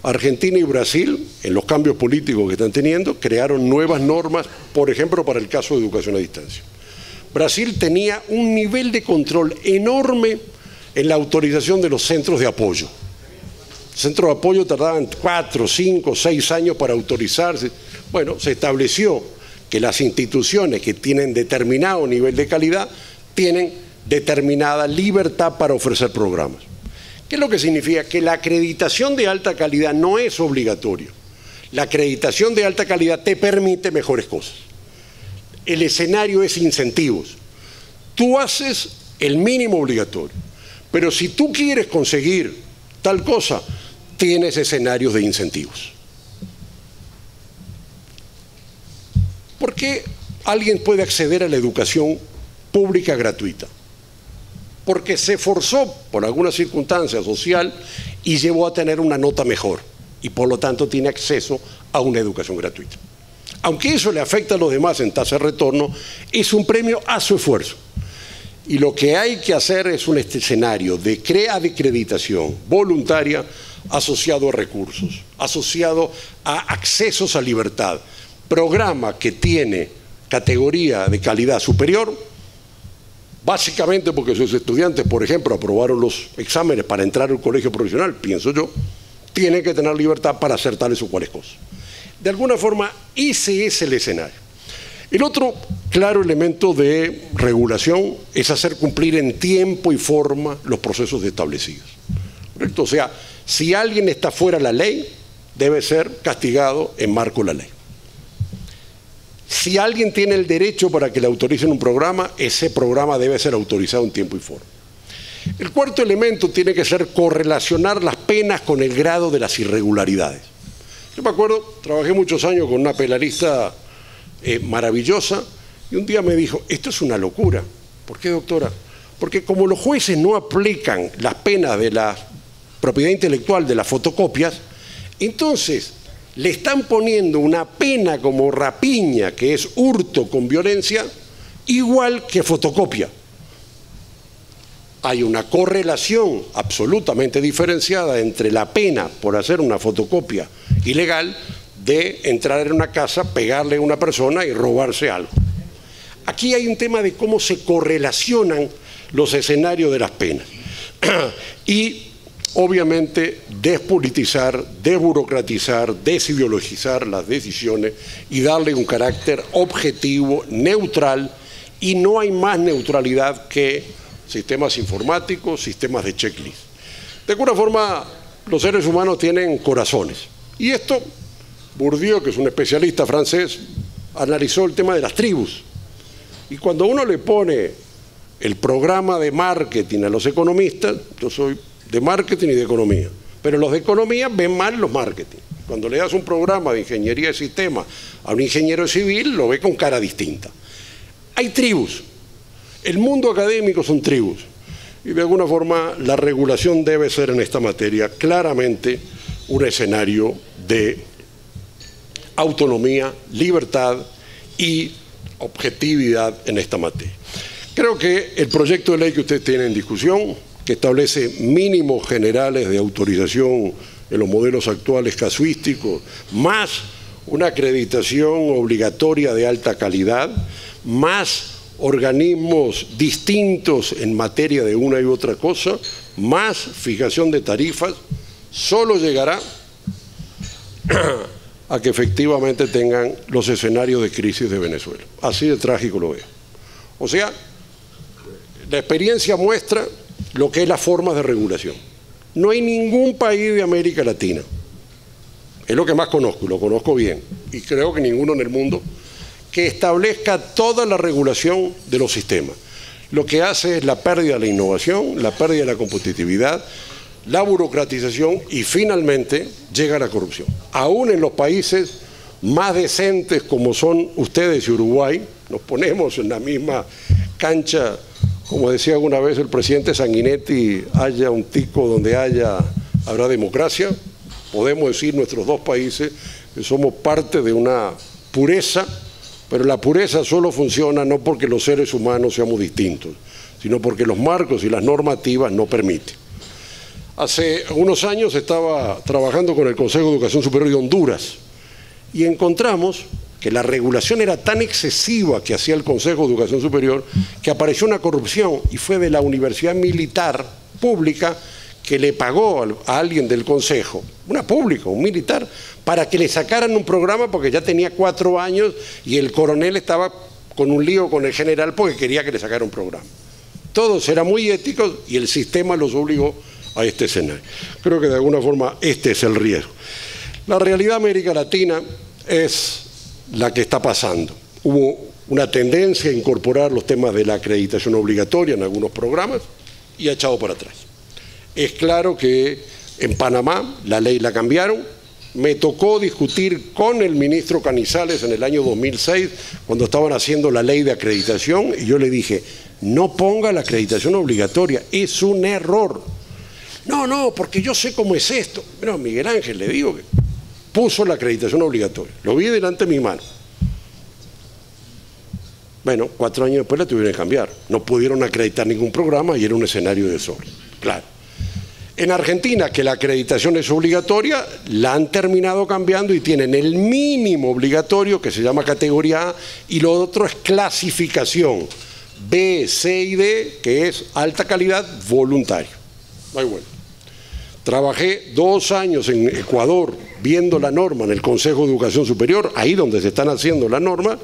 Argentina y Brasil, en los cambios políticos que están teniendo, crearon nuevas normas, por ejemplo, para el caso de educación a distancia. Brasil tenía un nivel de control enorme en la autorización de los centros de apoyo. Centros de apoyo tardaban 4, 5, 6 años para autorizarse. Bueno, se estableció que las instituciones que tienen determinado nivel de calidad tienen determinada libertad para ofrecer programas. ¿Qué es lo que significa? Que la acreditación de alta calidad no es obligatoria. La acreditación de alta calidad te permite mejores cosas. El escenario es incentivos. Tú haces el mínimo obligatorio, pero si tú quieres conseguir tal cosa, tienes escenarios de incentivos. ¿Por qué alguien puede acceder a la educación pública gratuita? Porque se esforzó por alguna circunstancia social y llevó a tener una nota mejor y por lo tanto tiene acceso a una educación gratuita. Aunque eso le afecta a los demás en tasa de retorno, es un premio a su esfuerzo. Y lo que hay que hacer es un escenario de acreditación voluntaria asociado a recursos, asociado a accesos a libertad. Programa que tiene categoría de calidad superior, básicamente porque sus estudiantes, por ejemplo, aprobaron los exámenes para entrar al colegio profesional, pienso yo, tienen que tener libertad para hacer tales o cuales cosas. De alguna forma, ese es el escenario. El otro claro elemento de regulación es hacer cumplir en tiempo y forma los procesos establecidos. ¿Correcto? O sea, si alguien está fuera de la ley, debe ser castigado en marco de la ley. Si alguien tiene el derecho para que le autoricen un programa, ese programa debe ser autorizado en tiempo y forma. El cuarto elemento tiene que ser correlacionar las penas con el grado de las irregularidades. Yo me acuerdo, trabajé muchos años con una penalista maravillosa y un día me dijo, esto es una locura. ¿Por qué, doctora? Porque como los jueces no aplican las penas de la propiedad intelectual de las fotocopias, entonces le están poniendo una pena como rapiña, que es hurto con violencia, igual que fotocopia. Hay una correlación absolutamente diferenciada entre la pena por hacer una fotocopia ilegal de entrar en una casa, pegarle a una persona y robarse algo. Aquí hay un tema de cómo se correlacionan los escenarios de las penas. Y obviamente despolitizar, desburocratizar, desideologizar las decisiones y darle un carácter objetivo, neutral, y no hay más neutralidad que sistemas informáticos, sistemas de checklist. De alguna forma, los seres humanos tienen corazones. Y esto, Bourdieu, que es un especialista francés, analizó el tema de las tribus. Y cuando uno le pone el programa de marketing a los economistas, yo soy de marketing y de economía, pero los de economía ven mal los marketing. Cuando le das un programa de ingeniería de sistemas a un ingeniero civil, lo ve con cara distinta. Hay tribus. El mundo académico son tribus. Y de alguna forma la regulación debe ser en esta materia claramente un escenario de autonomía, libertad y objetividad en esta materia. Creo que el proyecto de ley que usted tiene en discusión, que establece mínimos generales de autorización en los modelos actuales casuísticos, más una acreditación obligatoria de alta calidad, más organismos distintos en materia de una y otra cosa, más fijación de tarifas, solo llegará a que efectivamente tengan los escenarios de crisis de Venezuela. Así de trágico lo veo. O sea, la experiencia muestra lo que es las formas de regulación. No hay ningún país de América Latina, es lo que más conozco y lo conozco bien, y creo que ninguno en el mundo, que establezca toda la regulación de los sistemas. Lo que hace es la pérdida de la innovación, la pérdida de la competitividad, la burocratización y finalmente llega a la corrupción. Aún en los países más decentes como son ustedes y Uruguay, nos ponemos en la misma cancha, como decía alguna vez el presidente Sanguinetti, haya un tico donde habrá democracia. Podemos decir nuestros dos países que somos parte de una pureza, pero la pureza solo funciona no porque los seres humanos seamos distintos, sino porque los marcos y las normativas no permiten. Hace unos años estaba trabajando con el Consejo de Educación Superior de Honduras y encontramos que la regulación era tan excesiva que hacía el Consejo de Educación Superior, que apareció una corrupción y fue de la Universidad Militar Pública que le pagó a alguien del Consejo, una pública, un militar, para que le sacaran un programa porque ya tenía 4 años y el coronel estaba con un lío con el general porque quería que le sacara un programa. Todos eran muy éticos y el sistema los obligó a este escenario. Creo que de alguna forma este es el riesgo. La realidad de América Latina es la que está pasando. Hubo una tendencia a incorporar los temas de la acreditación obligatoria en algunos programas y ha echado para atrás. Es claro que en Panamá la ley la cambiaron. Me tocó discutir con el ministro Canizales en el año 2006 cuando estaban haciendo la ley de acreditación y yo le dije, no ponga la acreditación obligatoria, es un error. No, porque yo sé cómo es esto. Pero Miguel Ángel, le digo que puso la acreditación obligatoria, lo vi delante de mi mano. Bueno, 4 años después la tuvieron que cambiar. No pudieron acreditar ningún programa y era un escenario de desorden. Claro. En Argentina, que la acreditación es obligatoria, la han terminado cambiando y tienen el mínimo obligatorio, que se llama categoría A, y lo otro es clasificación, B, C y D, que es alta calidad voluntario. Muy bueno. Trabajé 2 años en Ecuador viendo la norma en el Consejo de Educación Superior, ahí donde se están haciendo la norma,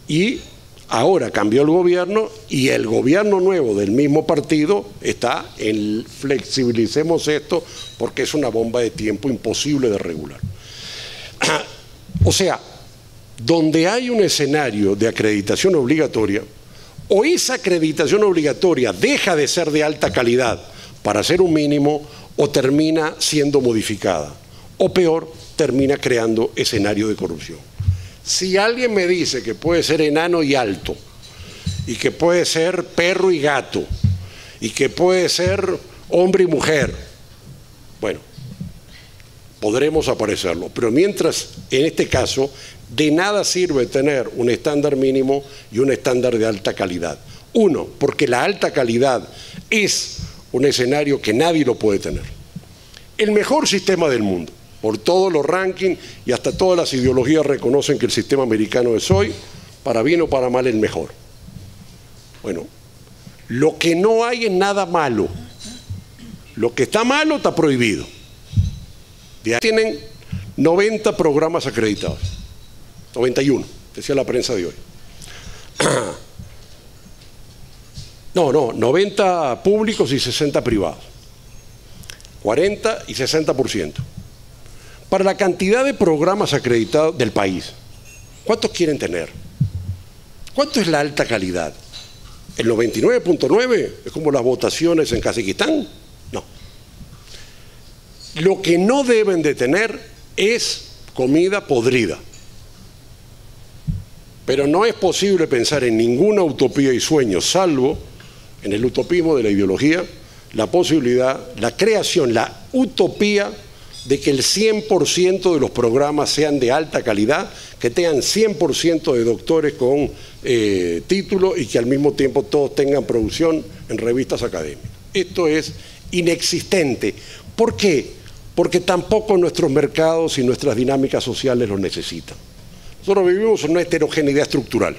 y ahora cambió el gobierno y el gobierno nuevo del mismo partido está en flexibilicemos esto porque es una bomba de tiempo imposible de regular. O sea, donde hay un escenario de acreditación obligatoria, o esa acreditación obligatoria deja de ser de alta calidad para ser un mínimo, o termina siendo modificada, o peor, termina creando escenario de corrupción. Si alguien me dice que puede ser enano y alto, y que puede ser perro y gato, y que puede ser hombre y mujer, bueno, podremos aparecerlo, pero mientras, en este caso, de nada sirve tener un estándar mínimo y un estándar de alta calidad. Uno, porque la alta calidad es un escenario que nadie lo puede tener. El mejor sistema del mundo, por todos los rankings y hasta todas las ideologías reconocen que el sistema americano es hoy, para bien o para mal, el mejor. Bueno, lo que no hay es nada malo. Lo que está malo está prohibido. De ahí tienen 90 programas acreditados. 91, decía la prensa de hoy. No, 90 públicos y 60 privados. 40 y 60%. Para la cantidad de programas acreditados del país, ¿cuántos quieren tener? ¿Cuánto es la alta calidad? ¿El 99.9 es como las votaciones en Kazajistán? No. Lo que no deben de tener es comida podrida. Pero no es posible pensar en ninguna utopía y sueño, salvo en el utopismo de la ideología, la posibilidad, la creación, la utopía de que el 100% de los programas sean de alta calidad, que tengan 100% de doctores con título y que al mismo tiempo todos tengan producción en revistas académicas. Esto es inexistente. ¿Por qué? Porque tampoco nuestros mercados y nuestras dinámicas sociales lo necesitan. Nosotros vivimos en una heterogeneidad estructural.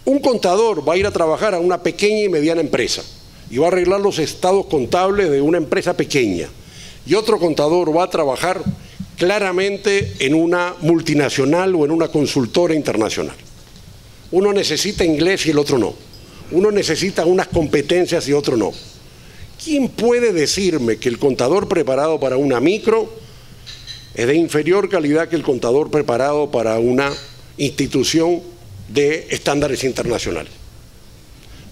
Un contador va a ir a trabajar a una pequeña y mediana empresa y va a arreglar los estados contables de una empresa pequeña. Y otro contador va a trabajar claramente en una multinacional o en una consultora internacional. Uno necesita inglés y el otro no. Uno necesita unas competencias y otro no. ¿Quién puede decirme que el contador preparado para una micro es de inferior calidad que el contador preparado para una institución de estándares internacionales?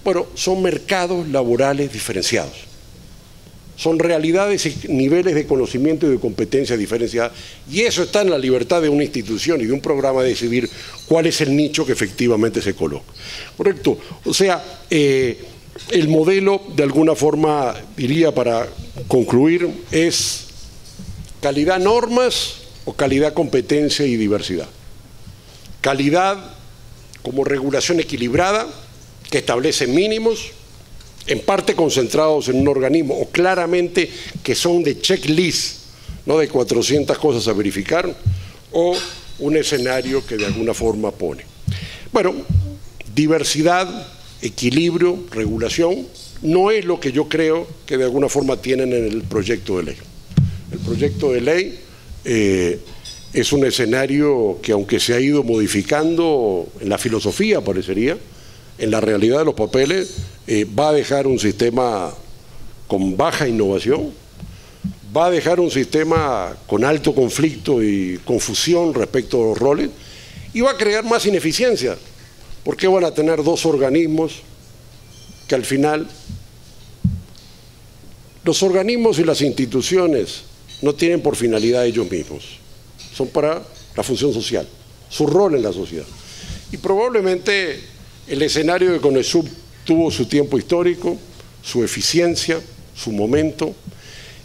Bueno, son mercados laborales diferenciados. Son realidades y niveles de conocimiento y de competencia diferenciadas. Y eso está en la libertad de una institución y de un programa de decidir cuál es el nicho que efectivamente se coloca. ¿Correcto? O sea, el modelo, de alguna forma, diría para concluir, es calidad normas o calidad competencia y diversidad. Calidad como regulación equilibrada que establece mínimos, en parte concentrados en un organismo o claramente que son de checklist, no de 400 cosas a verificar, o un escenario que de alguna forma pone. Bueno, diversidad, equilibrio, regulación, no es lo que yo creo que de alguna forma tienen en el proyecto de ley. El proyecto de ley es un escenario que, aunque se ha ido modificando en la filosofía, parecería, en la realidad de los papeles, va a dejar un sistema con baja innovación, va a dejar un sistema con alto conflicto y confusión respecto a los roles, y va a crear más ineficiencia. ¿Por qué van a tener dos organismos que al final, los organismos y las instituciones no tienen por finalidad ellos mismos, son para la función social, su rol en la sociedad? Y probablemente el escenario de CONESUB tuvo su tiempo histórico, su eficiencia, su momento,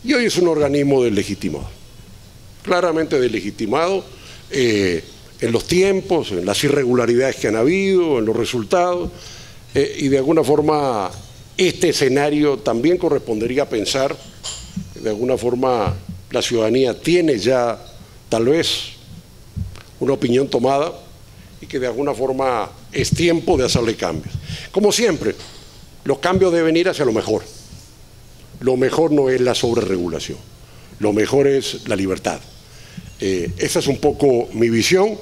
y hoy es un organismo deslegitimado, claramente deslegitimado en los tiempos, en las irregularidades que han habido, en los resultados, y de alguna forma este escenario también correspondería a pensar que de alguna forma la ciudadanía tiene ya tal vez una opinión tomada y que de alguna forma es tiempo de hacerle cambios. Como siempre, los cambios deben ir hacia lo mejor. Lo mejor no es la sobreregulación, lo mejor es la libertad. Esa es un poco mi visión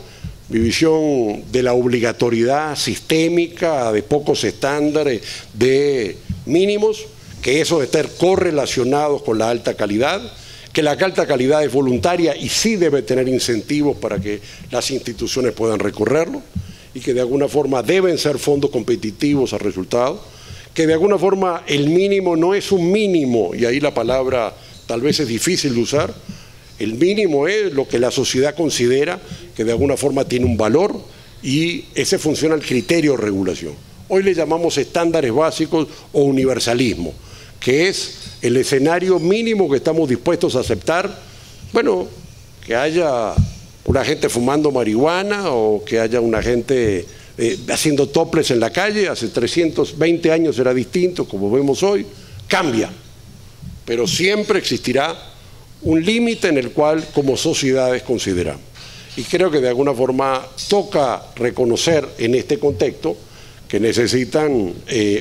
de la obligatoriedad sistémica, de pocos estándares, de mínimos, que eso de estar correlacionados con la alta calidad, que la alta calidad es voluntaria y sí debe tener incentivos para que las instituciones puedan recorrerlo, y que de alguna forma deben ser fondos competitivos a resultados, que de alguna forma el mínimo no es un mínimo, y ahí la palabra tal vez es difícil de usar. El mínimo es lo que la sociedad considera que de alguna forma tiene un valor, y ese funciona el criterio de regulación. Hoy le llamamos estándares básicos o universalismo, que es el escenario mínimo que estamos dispuestos a aceptar. Bueno, que haya una gente fumando marihuana o que haya una gente haciendo toples en la calle, hace 320 años era distinto, como vemos hoy, cambia, pero siempre existirá un límite en el cual como sociedades consideramos. Y creo que de alguna forma toca reconocer en este contexto que necesitan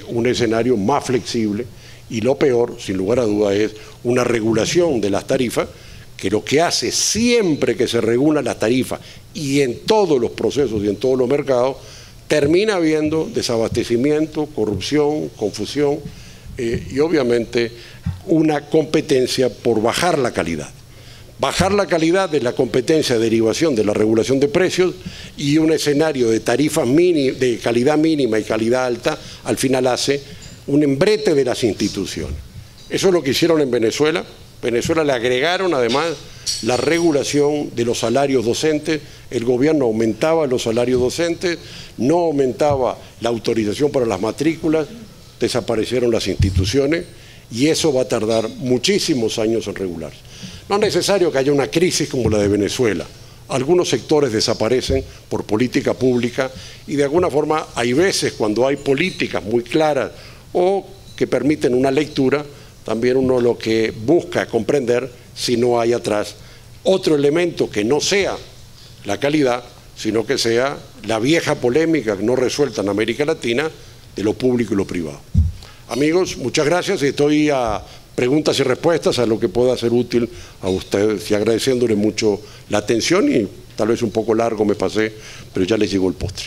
un escenario más flexible, y lo peor, sin lugar a duda, es una regulación de las tarifas, que lo que hace siempre que se regulan las tarifas y en todos los procesos y en todos los mercados, termina habiendo desabastecimiento, corrupción, confusión y obviamente una competencia por bajar la calidad. Bajar la calidad de la competencia de derivación de la regulación de precios, y un escenario de tarifas de calidad mínima y calidad alta al final hace un embrete de las instituciones. Eso es lo que hicieron en Venezuela. Venezuela le agregaron además la regulación de los salarios docentes, el gobierno aumentaba los salarios docentes, no aumentaba la autorización para las matrículas, desaparecieron las instituciones, y eso va a tardar muchísimos años en regularse. No es necesario que haya una crisis como la de Venezuela. Algunos sectores desaparecen por política pública, y de alguna forma hay veces cuando hay políticas muy claras o que permiten una lectura, también uno lo que busca comprender si no hay atrás otro elemento que no sea la calidad, sino que sea la vieja polémica no resuelta en América Latina de lo público y lo privado. Amigos, muchas gracias, y estoy a preguntas y respuestas a lo que pueda ser útil a ustedes, y agradeciéndole mucho la atención, y tal vez un poco largo me pasé, pero ya les llegó el postre.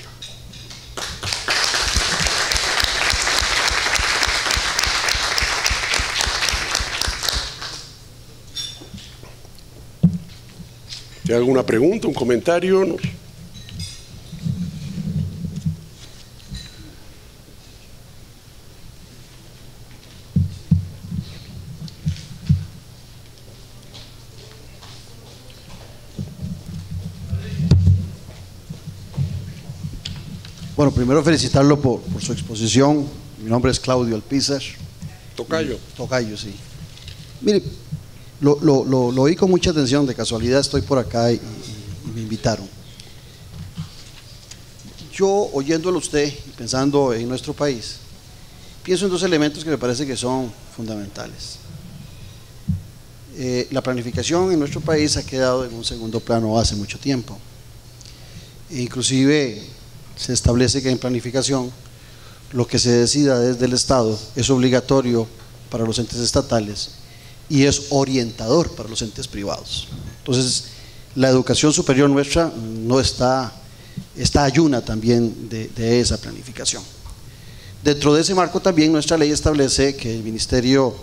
¿Hay alguna pregunta, un comentario? ¿No? Bueno, primero felicitarlo por su exposición. Mi nombre es Claudio Alpizar. Tocayo. Tocayo, sí. Mire, lo oí con mucha atención, de casualidad estoy por acá y me invitaron. Yo, oyéndolo a usted y pensando en nuestro país, pienso en dos elementos que me parece que son fundamentales. La planificación en nuestro país ha quedado en un segundo plano hace mucho tiempo. Inclusive se establece que en planificación lo que se decida desde el Estado es obligatorio para los entes estatales y es orientador para los entes privados. Entonces, la educación superior nuestra no está ayuna también de esa planificación. Dentro de ese marco también nuestra ley establece que el Ministerio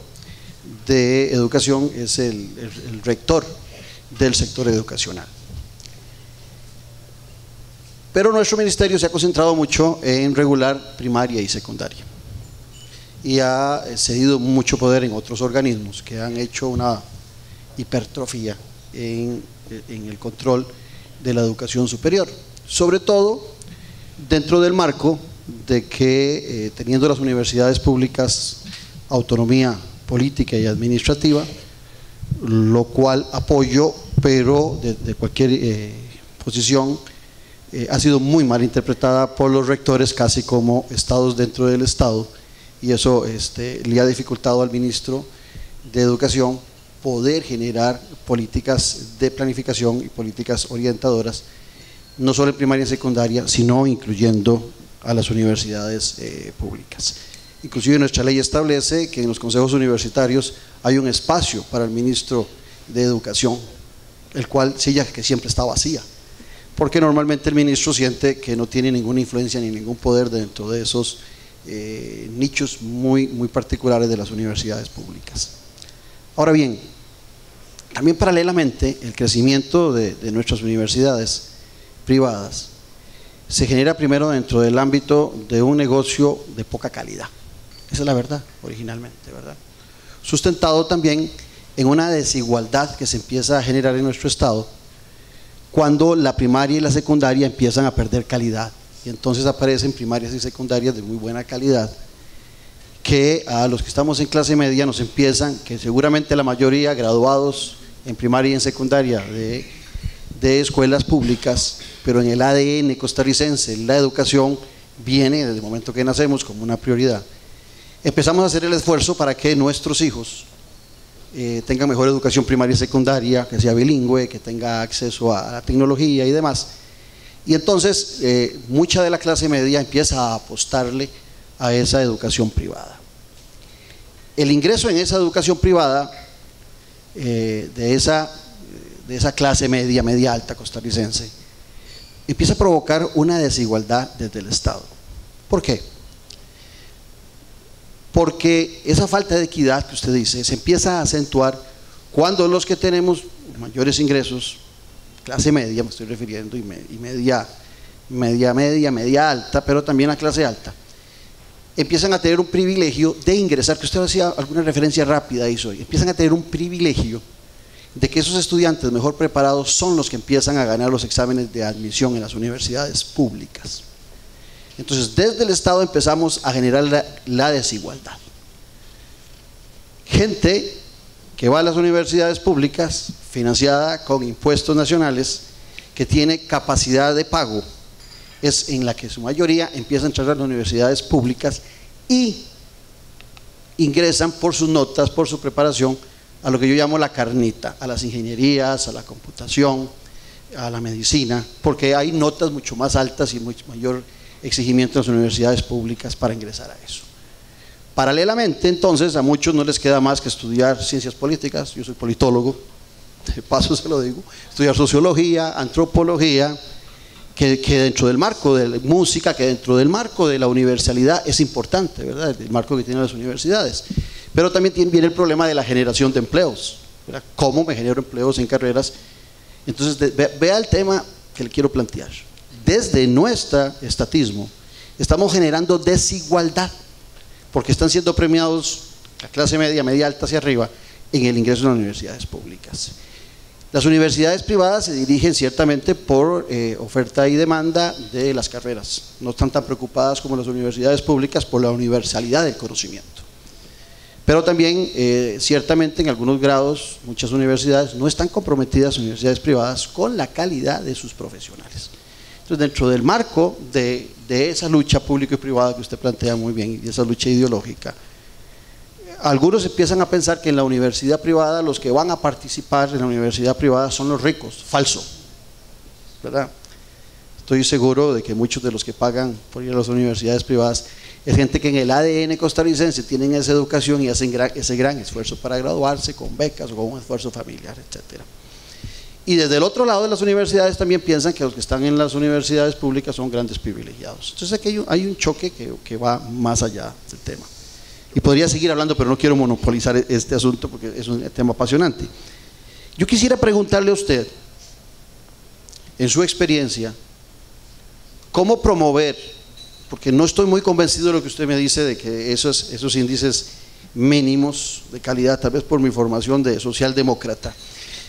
de Educación es el rector del sector educacional. Pero nuestro ministerio se ha concentrado mucho en regular primaria y secundaria y ha cedido mucho poder en otros organismos que han hecho una hipertrofia en el control de la educación superior, sobre todo dentro del marco de que teniendo las universidades públicas autonomía política y administrativa, lo cual apoyo, pero de cualquier posición ha sido muy mal interpretada por los rectores casi como estados dentro del Estado, y eso le ha dificultado al ministro de Educación poder generar políticas de planificación y políticas orientadoras, no solo en primaria y secundaria, sino incluyendo a las universidades públicas. Inclusive nuestra ley establece que en los consejos universitarios hay un espacio para el ministro de Educación, el cual silla que siempre está vacía, porque normalmente el ministro siente que no tiene ninguna influencia ni ningún poder dentro de esos nichos muy particulares de las universidades públicas. Ahora bien, también paralelamente el crecimiento de nuestras universidades privadas se genera primero dentro del ámbito de un negocio de poca calidad. Esa es la verdad, originalmente, ¿verdad? Sustentado también en una desigualdad que se empieza a generar en nuestro Estado cuando la primaria y la secundaria empiezan a perder calidad, y entonces aparecen primarias y secundarias de muy buena calidad que a los que estamos en clase media nos empiezan, que seguramente la mayoría graduados en primaria y en secundaria de escuelas públicas, pero en el ADN costarricense la educación viene desde el momento que nacemos como una prioridad. Empezamos a hacer el esfuerzo para que nuestros hijos tengan mejor educación primaria y secundaria, que sea bilingüe, que tenga acceso a la tecnología y demás. Y entonces mucha de la clase media empieza a apostarle a esa educación privada. El ingreso en esa educación privada de esa clase media, media alta costarricense, empieza a provocar una desigualdad desde el Estado. ¿Por qué? Porque esa falta de equidad que usted dice se empieza a acentuar cuando los que tenemos mayores ingresos, clase media me estoy refiriendo, y media alta, pero también la clase alta, empiezan a tener un privilegio de ingresar, que usted hacía alguna referencia rápida a eso, empiezan a tener un privilegio de que esos estudiantes mejor preparados son los que empiezan a ganar los exámenes de admisión en las universidades públicas. Entonces, desde el Estado empezamos a generar la desigualdad. Gente que va a las universidades públicas, financiada con impuestos nacionales, que tiene capacidad de pago, es en la que su mayoría empieza a entrar a las universidades públicas y ingresan por sus notas, por su preparación, a lo que yo llamo la carnita, a las ingenierías, a la computación, a la medicina, porque hay notas mucho más altas y mucho mayor exigimiento en las universidades públicas para ingresar a eso. Paralelamente, entonces, a muchos no les queda más que estudiar ciencias políticas. Yo soy politólogo, de paso se lo digo, estudiar sociología, antropología, que dentro del marco de la música, que dentro del marco de la universalidad es importante, ¿verdad? El marco que tienen las universidades. Pero también viene el problema de la generación de empleos, ¿verdad? ¿Cómo me genero empleos en carreras? Entonces, vea el tema que le quiero plantear. Desde nuestro estatismo estamos generando desigualdad, porque están siendo premiados la clase media, media alta hacia arriba en el ingreso a las universidades públicas. Las universidades privadas se dirigen ciertamente por oferta y demanda de las carreras, no están tan preocupadas como las universidades públicas por la universalidad del conocimiento. Pero también ciertamente en algunos grados muchas universidades no están comprometidas, universidades privadas, con la calidad de sus profesionales. Entonces, dentro del marco de esa lucha pública y privada que usted plantea muy bien, y esa lucha ideológica, algunos empiezan a pensar que en la universidad privada los que van a participar en la universidad privada son los ricos. Falso, ¿verdad? Estoy seguro de que muchos de los que pagan por ir a las universidades privadas es gente que en el ADN costarricense tienen esa educación y hacen ese gran esfuerzo para graduarse con becas o con un esfuerzo familiar, etcétera. Y desde el otro lado de las universidades también piensan que los que están en las universidades públicas son grandes privilegiados. Entonces aquí hay un choque que va más allá del tema. Y podría seguir hablando, pero no quiero monopolizar este asunto porque es un tema apasionante. Yo quisiera preguntarle a usted, en su experiencia, ¿cómo promover? Porque no estoy muy convencido de lo que usted me dice de que esos índices mínimos de calidad, tal vez por mi formación de socialdemócrata,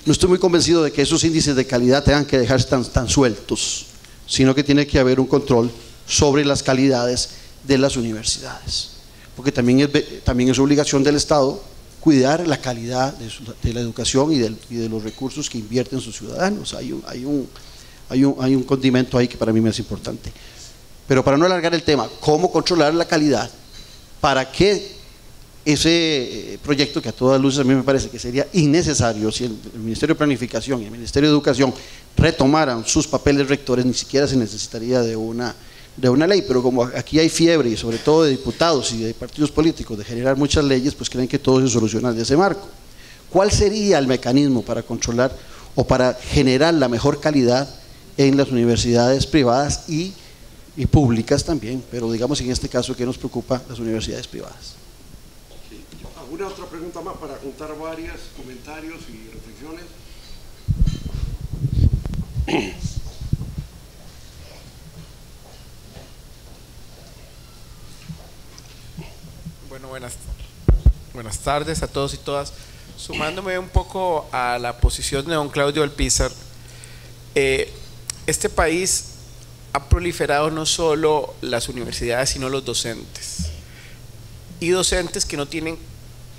no estoy muy convencido de que esos índices de calidad tengan que dejarse tan sueltos, sino que tiene que haber un control sobre las calidades de las universidades, porque también es obligación del Estado cuidar la calidad de la educación y de los recursos que invierten sus ciudadanos. Hay un condimento ahí que para mí me es importante. Pero para no alargar el tema, ¿cómo controlar la calidad para que ese proyecto, que a todas luces a mí me parece que sería innecesario si el Ministerio de Planificación y el Ministerio de Educación retomaran sus papeles rectores, ni siquiera se necesitaría de una ley? Pero como aquí hay fiebre, y sobre todo de diputados y de partidos políticos, de generar muchas leyes, pues creen que todo se soluciona desde ese marco. ¿Cuál sería el mecanismo para controlar o para generar la mejor calidad en las universidades privadas y públicas también? Pero digamos en este caso, ¿qué nos preocupa? Las universidades privadas. ¿Alguna otra pregunta más para juntar varios comentarios y reflexiones? Bueno, buenas tardes a todos y todas. Sumándome un poco a la posición de don Claudio Alpizar, este país ha proliferado no solo las universidades, sino los docentes. Y docentes que no tienen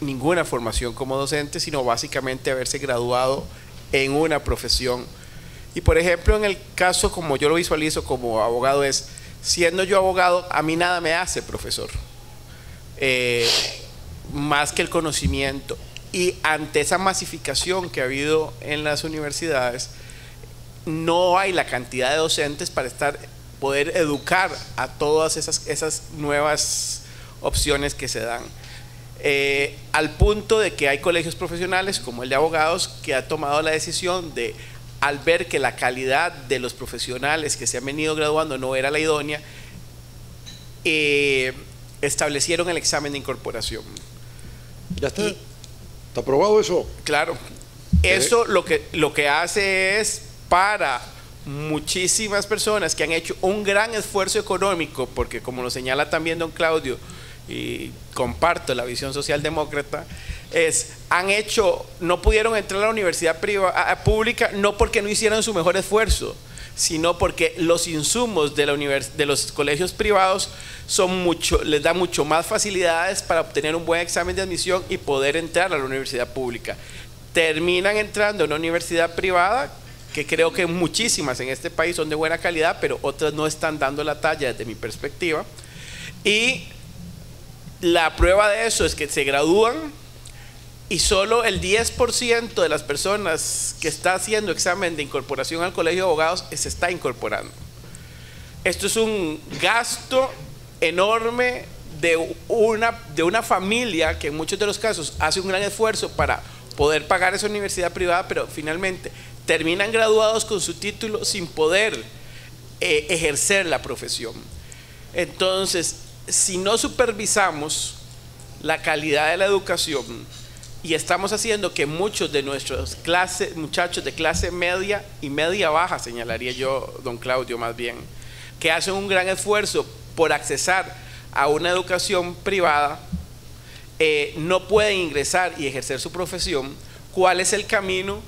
ninguna formación como docentes, sino básicamente haberse graduado en una profesión. Y por ejemplo, en el caso como yo lo visualizo como abogado es, siendo yo abogado, a mí nada me hace profesor, más que el conocimiento. Y ante esa masificación que ha habido en las universidades, no hay la cantidad de docentes para poder educar a todas esas nuevas opciones que se dan. Al punto de que hay colegios profesionales como el de abogados que ha tomado la decisión de, al ver que la calidad de los profesionales que se han venido graduando no era la idónea, establecieron el examen de incorporación. ¿Ya está? ¿Está aprobado eso? Claro. Eso lo que hace es, para muchísimas personas que han hecho un gran esfuerzo económico, porque como lo señala también don Claudio, y comparto la visión socialdemócrata, no pudieron entrar a la universidad pública no porque no hicieran su mejor esfuerzo, sino porque los insumos de los colegios privados les da mucho más facilidades para obtener un buen examen de admisión y poder entrar a la universidad pública. Terminan entrando a una universidad privada, que creo que muchísimas en este país son de buena calidad, pero otras no están dando la talla desde mi perspectiva. Y la prueba de eso es que se gradúan y solo el 10% de las personas que está haciendo examen de incorporación al colegio de abogados se está incorporando. Esto es un gasto enorme de una familia que en muchos de los casos hace un gran esfuerzo para poder pagar esa universidad privada, pero finalmente terminan graduados con su título sin poder ejercer la profesión. Entonces, si no supervisamos la calidad de la educación y estamos haciendo que muchos de nuestros muchachos de clase media y media baja, señalaría yo, don Claudio, más bien, que hacen un gran esfuerzo por accesar a una educación privada, no pueden ingresar y ejercer su profesión, ¿cuál es el camino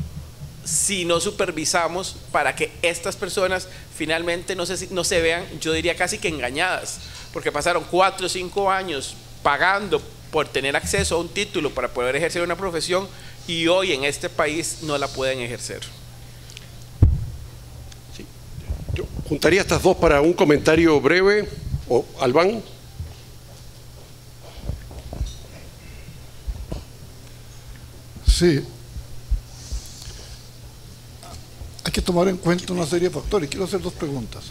si no supervisamos para que estas personas finalmente no se vean, yo diría casi que engañadas? Porque pasaron 4 o 5 años pagando por tener acceso a un título para poder ejercer una profesión y hoy en este país no la pueden ejercer. Sí. Yo juntaría estas dos para un comentario breve. Albán. Sí. que tomar en cuenta una serie de factores. Quiero hacer dos preguntas.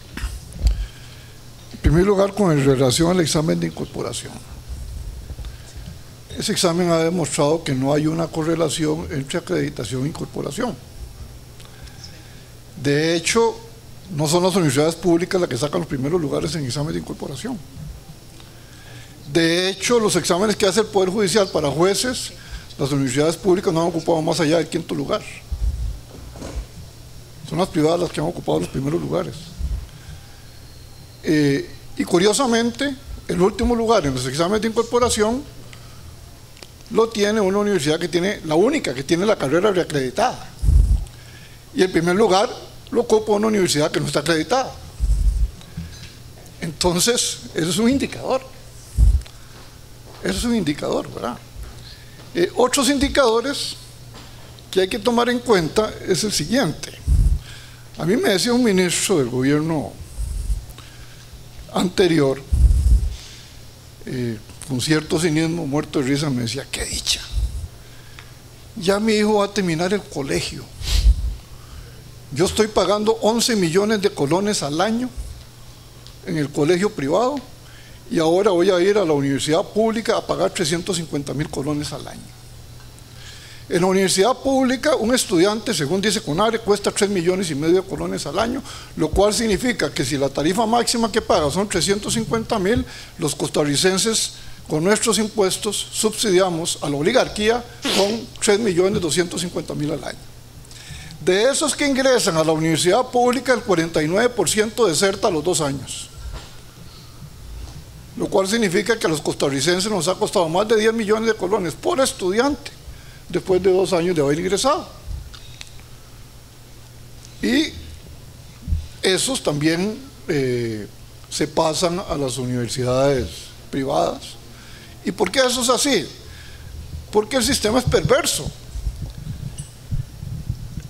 En primer lugar, con relación al examen de incorporación. Ese examen ha demostrado que no hay una correlación entre acreditación e incorporación. De hecho, no son las universidades públicas las que sacan los primeros lugares en examen de incorporación. De hecho, los exámenes que hace el Poder Judicial para jueces, las universidades públicas no han ocupado más allá del 5º lugar. Son las privadas las que han ocupado los primeros lugares. Y curiosamente, el último lugar en los exámenes de incorporación lo tiene una universidad que tiene, la única que tiene la carrera reacreditada. Y el primer lugar lo ocupa una universidad que no está acreditada. Entonces, eso es un indicador. Eso es un indicador, ¿verdad? Otros indicadores que hay que tomar en cuenta es el siguiente. A mí me decía un ministro del gobierno anterior, con cierto cinismo, muerto de risa, me decía: qué dicha, ya mi hijo va a terminar el colegio, yo estoy pagando 11 millones de colones al año en el colegio privado y ahora voy a ir a la universidad pública a pagar 350,000 colones al año. En la universidad pública, un estudiante, según dice CONARE, cuesta 3,5 millones de colones al año, lo cual significa que si la tarifa máxima que paga son 350,000, los costarricenses, con nuestros impuestos, subsidiamos a la oligarquía con 3,250,000 al año. De esos que ingresan a la universidad pública, el 49% deserta a los 2 años. Lo cual significa que a los costarricenses nos ha costado más de 10 millones de colones por estudiante, después de 2 años de haber ingresado. Y esos también se pasan a las universidades privadas. ¿Y por qué eso es así? Porque el sistema es perverso.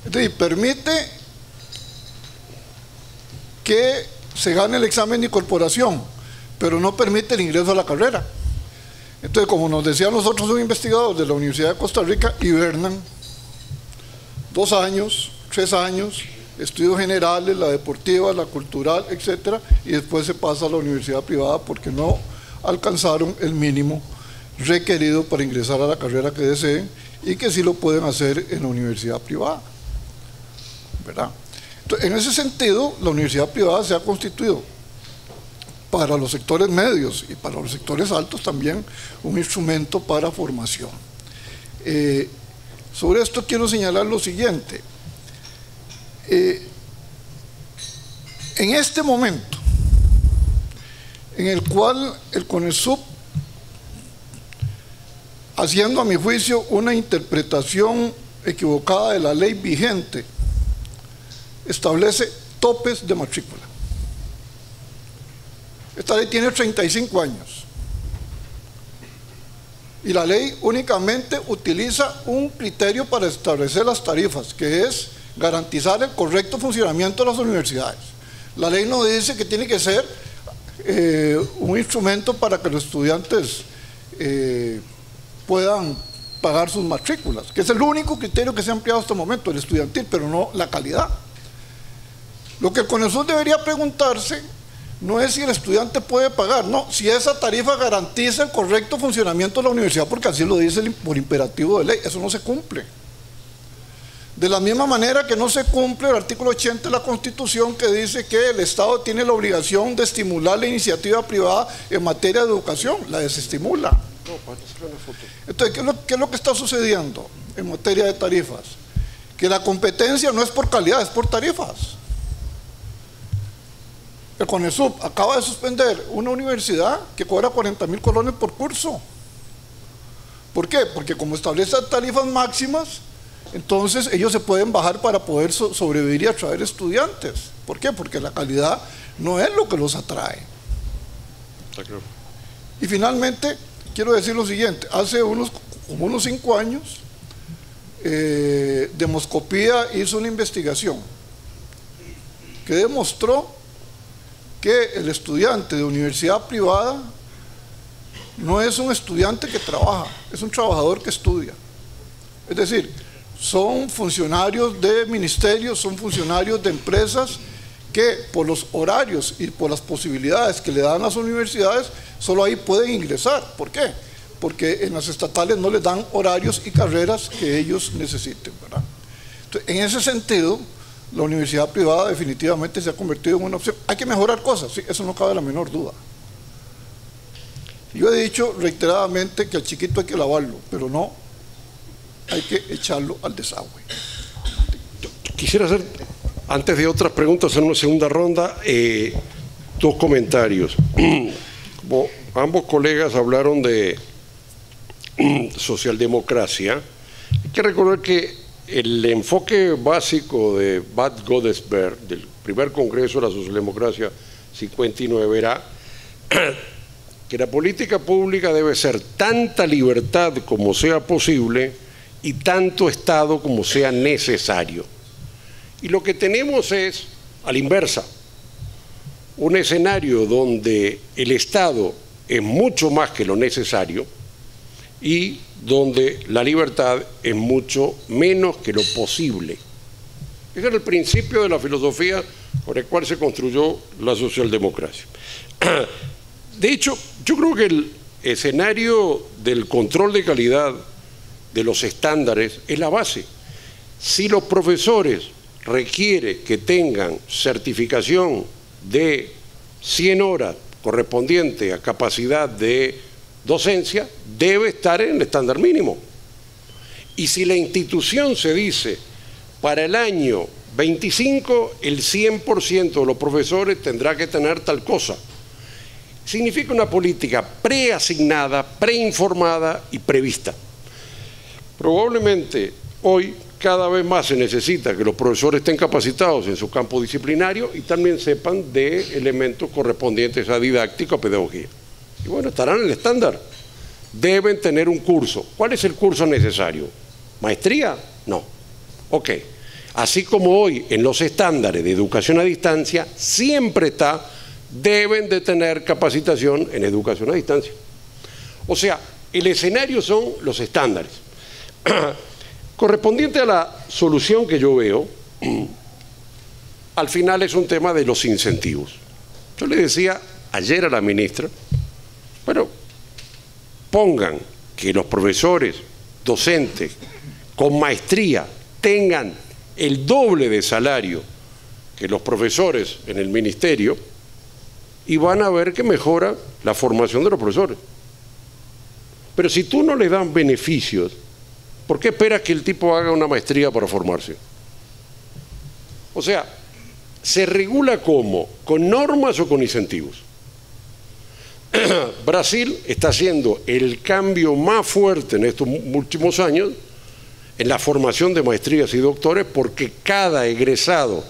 Es decir, permite que se gane el examen de incorporación, pero no permite el ingreso a la carrera. Entonces, como nos decía nosotros un investigador de la Universidad de Costa Rica, hibernan 2 años, 3 años, estudios generales, la deportiva, la cultural, etcétera, y después se pasa a la universidad privada porque no alcanzaron el mínimo requerido para ingresar a la carrera que deseen y que sí lo pueden hacer en la universidad privada, ¿verdad? Entonces, en ese sentido, la universidad privada se ha constituido para los sectores medios y para los sectores altos también un instrumento para formación. Sobre esto quiero señalar lo siguiente. En este momento en el cual el CONESUB, haciendo a mi juicio una interpretación equivocada de la ley vigente, establece topes de matrícula. Esta ley tiene 35 años y la ley únicamente utiliza un criterio para establecer las tarifas, que es garantizar el correcto funcionamiento de las universidades. La ley no dice que tiene que ser un instrumento para que los estudiantes puedan pagar sus matrículas, que es el único criterio que se ha empleado hasta el momento, el estudiantil, pero no la calidad. Lo que el CONESUB debería preguntarse no es si el estudiante puede pagar, no, si esa tarifa garantiza el correcto funcionamiento de la universidad, porque así lo dice por imperativo de ley. Eso no se cumple. De la misma manera que no se cumple el artículo 80 de la Constitución, que dice que el Estado tiene la obligación de estimular la iniciativa privada en materia de educación, la desestimula. Entonces, ¿qué es lo que está sucediendo en materia de tarifas? Que la competencia no es por calidad, es por tarifas. El CONESUB acaba de suspender una universidad que cobra 40,000 colones por curso. ¿Por qué? Porque como establece tarifas máximas, entonces ellos se pueden bajar para poder sobrevivir y atraer estudiantes. ¿Por qué? Porque la calidad no es lo que los atrae. Y finalmente, quiero decir lo siguiente. Hace unos 5 años, Demoscopía hizo una investigación que demostró que el estudiante de universidad privada no es un estudiante que trabaja, es un trabajador que estudia. Es decir, son funcionarios de ministerios, son funcionarios de empresas que por los horarios y por las posibilidades que le dan las universidades, solo ahí pueden ingresar. ¿Por qué? Porque en las estatales no les dan horarios y carreras que ellos necesiten, ¿verdad? Entonces, en ese sentido, la universidad privada definitivamente se ha convertido en una opción. Hay que mejorar cosas, sí, eso no cabe la menor duda. Yo he dicho reiteradamente que al chiquito hay que lavarlo, pero no hay que echarlo al desagüe. Quisiera hacer, antes de otras preguntas en una segunda ronda, dos comentarios. Como ambos colegas hablaron de socialdemocracia, hay que recordar que el enfoque básico de Bad Godesberg, del primer Congreso de la Socialdemocracia 59, era que la política pública debe ser tanta libertad como sea posible y tanto Estado como sea necesario. Y lo que tenemos es, a la inversa, un escenario donde el Estado es mucho más que lo necesario y donde la libertad es mucho menos que lo posible. Ese era el principio de la filosofía por el cual se construyó la socialdemocracia. De hecho, yo creo que el escenario del control de calidad de los estándares es la base. Si los profesores requieren que tengan certificación de 100 horas correspondiente a capacidad de docencia, debe estar en el estándar mínimo. Y si la institución se dice, para el año 25, el 100% de los profesores tendrá que tener tal cosa, significa una política preasignada, preinformada y prevista. Probablemente hoy cada vez más se necesita que los profesores estén capacitados en su campo disciplinario y también sepan de elementos correspondientes a didáctica o pedagogía. Y bueno, estarán en el estándar. Deben tener un curso. ¿Cuál es el curso necesario? ¿Maestría? No. Ok. Así como hoy en los estándares de educación a distancia siempre está, deben de tener capacitación en educación a distancia. O sea, el escenario son los estándares. Correspondiente a la solución que yo veo, al final es un tema de los incentivos. Yo le decía ayer a la ministra, bueno, pongan que los profesores, docentes, con maestría, tengan el doble de salario que los profesores en el ministerio y van a ver que mejora la formación de los profesores. Pero si tú no le das beneficios, ¿por qué esperas que el tipo haga una maestría para formarse? O sea, ¿se regula cómo? ¿Con normas o con incentivos? Brasil está haciendo el cambio más fuerte en estos últimos años en la formación de maestrías y doctores porque cada egresado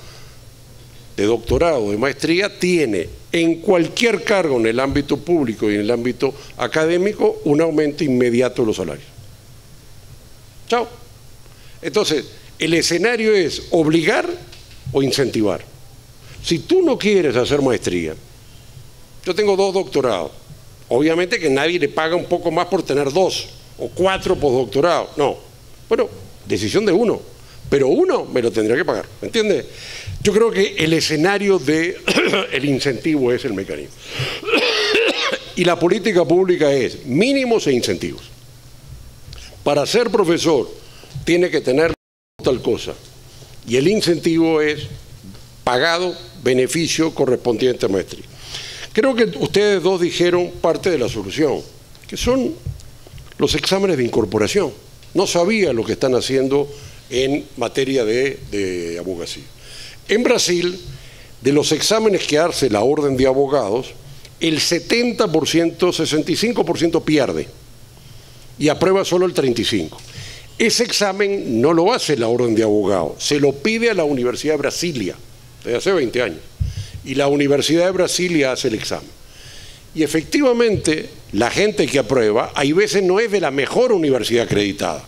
de doctorado o de maestría tiene en cualquier cargo en el ámbito público y en el ámbito académico un aumento inmediato de los salarios. Chao. Entonces, el escenario es obligar o incentivar. Si tú no quieres hacer maestría, yo tengo 2 doctorados, obviamente que nadie le paga un poco más por tener 2 o 4 postdoctorados, no. Bueno, decisión de uno, pero uno me lo tendría que pagar, ¿me entiendes? Yo creo que el escenario del incentivo es el mecanismo. Y la política pública es mínimos e incentivos. Para ser profesor tiene que tener tal cosa y el incentivo es pagado, beneficio correspondiente a maestría. Creo que ustedes dos dijeron parte de la solución, que son los exámenes de incorporación. No sabía lo que están haciendo en materia de abogacía. En Brasil, de los exámenes que hace la orden de abogados, el 70%, 65% pierde y aprueba solo el 35%. Ese examen no lo hace la orden de abogados, se lo pide a la Universidad de Brasilia, desde hace 20 años. Y la Universidad de Brasilia hace el examen. Y efectivamente, la gente que aprueba, hay veces no es de la mejor universidad acreditada,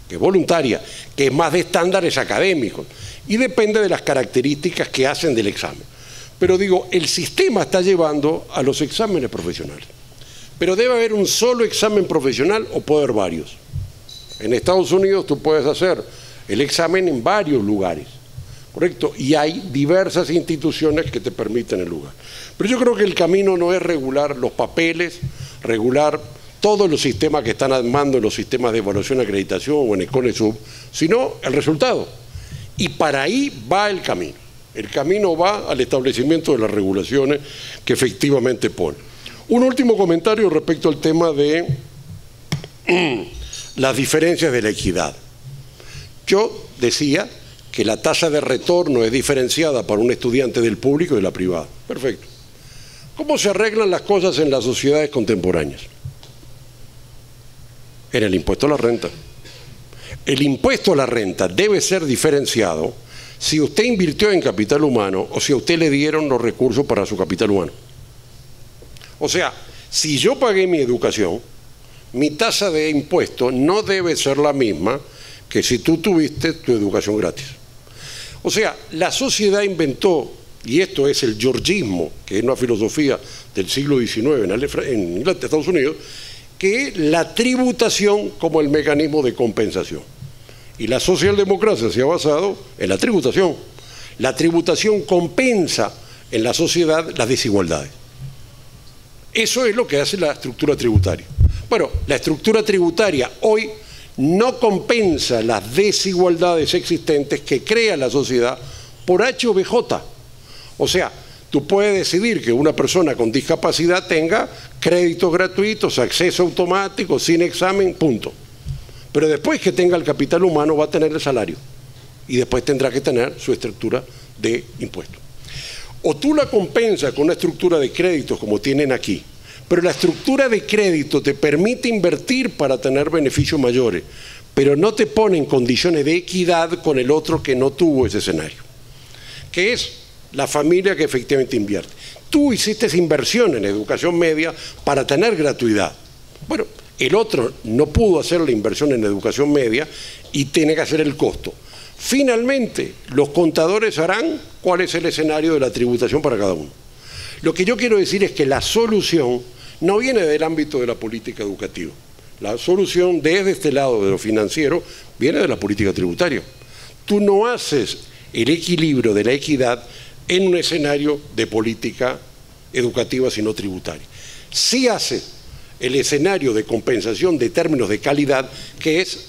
que es voluntaria, que es más de estándares académicos, y depende de las características que hacen del examen. Pero digo, el sistema está llevando a los exámenes profesionales. Pero debe haber un solo examen profesional o puede haber varios. En Estados Unidos tú puedes hacer el examen en varios lugares, ¿correcto? Y hay diversas instituciones que te permiten el lugar. Pero yo creo que el camino no es regular los papeles, regular todos los sistemas que están armando en los sistemas de evaluación y acreditación o en el CONESUB, sino el resultado. Y para ahí va el camino. El camino va al establecimiento de las regulaciones que efectivamente pone. Un último comentario respecto al tema de las diferencias de la equidad. Yo decía que la tasa de retorno es diferenciada para un estudiante del público y de la privada. Perfecto. ¿Cómo se arreglan las cosas en las sociedades contemporáneas? En el impuesto a la renta. El impuesto a la renta debe ser diferenciado si usted invirtió en capital humano o si a usted le dieron los recursos para su capital humano. O sea, si yo pagué mi educación, mi tasa de impuesto no debe ser la misma que si tú tuviste tu educación gratis. O sea, la sociedad inventó, y esto es el georgismo, que es una filosofía del siglo XIX en Estados Unidos, que es la tributación como el mecanismo de compensación. Y la socialdemocracia se ha basado en la tributación. La tributación compensa en la sociedad las desigualdades. Eso es lo que hace la estructura tributaria. Bueno, la estructura tributaria hoy no compensa las desigualdades existentes que crea la sociedad por H o BJ. O sea, tú puedes decidir que una persona con discapacidad tenga créditos gratuitos, acceso automático, sin examen, punto. Pero después que tenga el capital humano va a tener el salario y después tendrá que tener su estructura de impuestos. O tú la compensas con una estructura de créditos como tienen aquí, pero la estructura de crédito te permite invertir para tener beneficios mayores, pero no te pone en condiciones de equidad con el otro que no tuvo ese escenario, que es la familia que efectivamente invierte. Tú hiciste esa inversión en educación media para tener gratuidad. Bueno, el otro no pudo hacer la inversión en educación media y tiene que hacer el costo. Finalmente, los contadores harán cuál es el escenario de la tributación para cada uno. Lo que yo quiero decir es que la solución no viene del ámbito de la política educativa. La solución desde este lado de lo financiero viene de la política tributaria. Tú no haces el equilibrio de la equidad en un escenario de política educativa, sino tributaria. Sí haces el escenario de compensación de términos de calidad, que es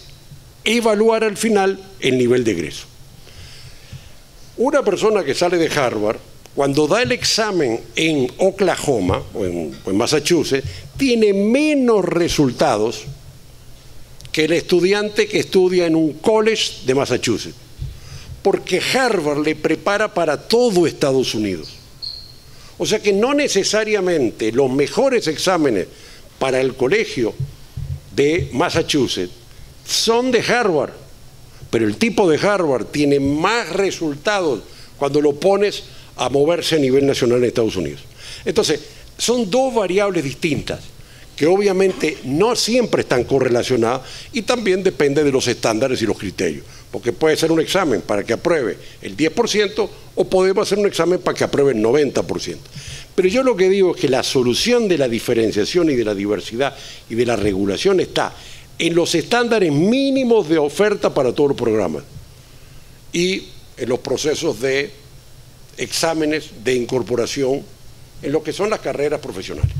evaluar al final el nivel de egreso. Una persona que sale de Harvard, cuando da el examen en Oklahoma o en Massachusetts, tiene menos resultados que el estudiante que estudia en un college de Massachusetts, porque Harvard le prepara para todo Estados Unidos. O sea que no necesariamente los mejores exámenes para el colegio de Massachusetts son de Harvard, pero el tipo de Harvard tiene más resultados cuando lo pones a moverse a nivel nacional en Estados Unidos. Entonces, son dos variables distintas que obviamente no siempre están correlacionadas y también depende de los estándares y los criterios, porque puede ser un examen para que apruebe el 10% o podemos hacer un examen para que apruebe el 90%. Pero yo lo que digo es que la solución de la diferenciación y de la diversidad y de la regulación está en los estándares mínimos de oferta para todos los programas y en los procesos de exámenes de incorporación en lo que son las carreras profesionales.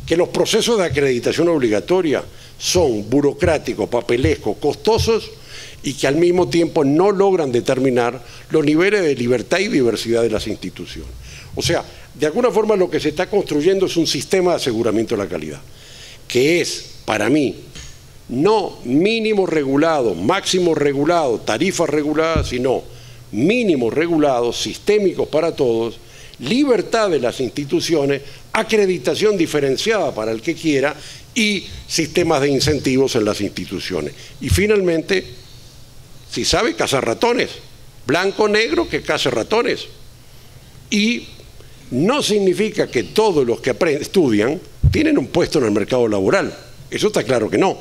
Que los procesos de acreditación obligatoria son burocráticos, papelescos, costosos y que al mismo tiempo no logran determinar los niveles de libertad y diversidad de las instituciones. O sea, de alguna forma lo que se está construyendo es un sistema de aseguramiento de la calidad, que es, para mí, no mínimo regulado, máximo regulado, tarifas reguladas, sino mínimos regulados, sistémicos para todos, libertad de las instituciones, acreditación diferenciada para el que quiera y sistemas de incentivos en las instituciones. Y finalmente, si sabe, cazar ratones, blanco negro que caza ratones. Y no significa que todos los que estudian tienen un puesto en el mercado laboral, eso está claro que no,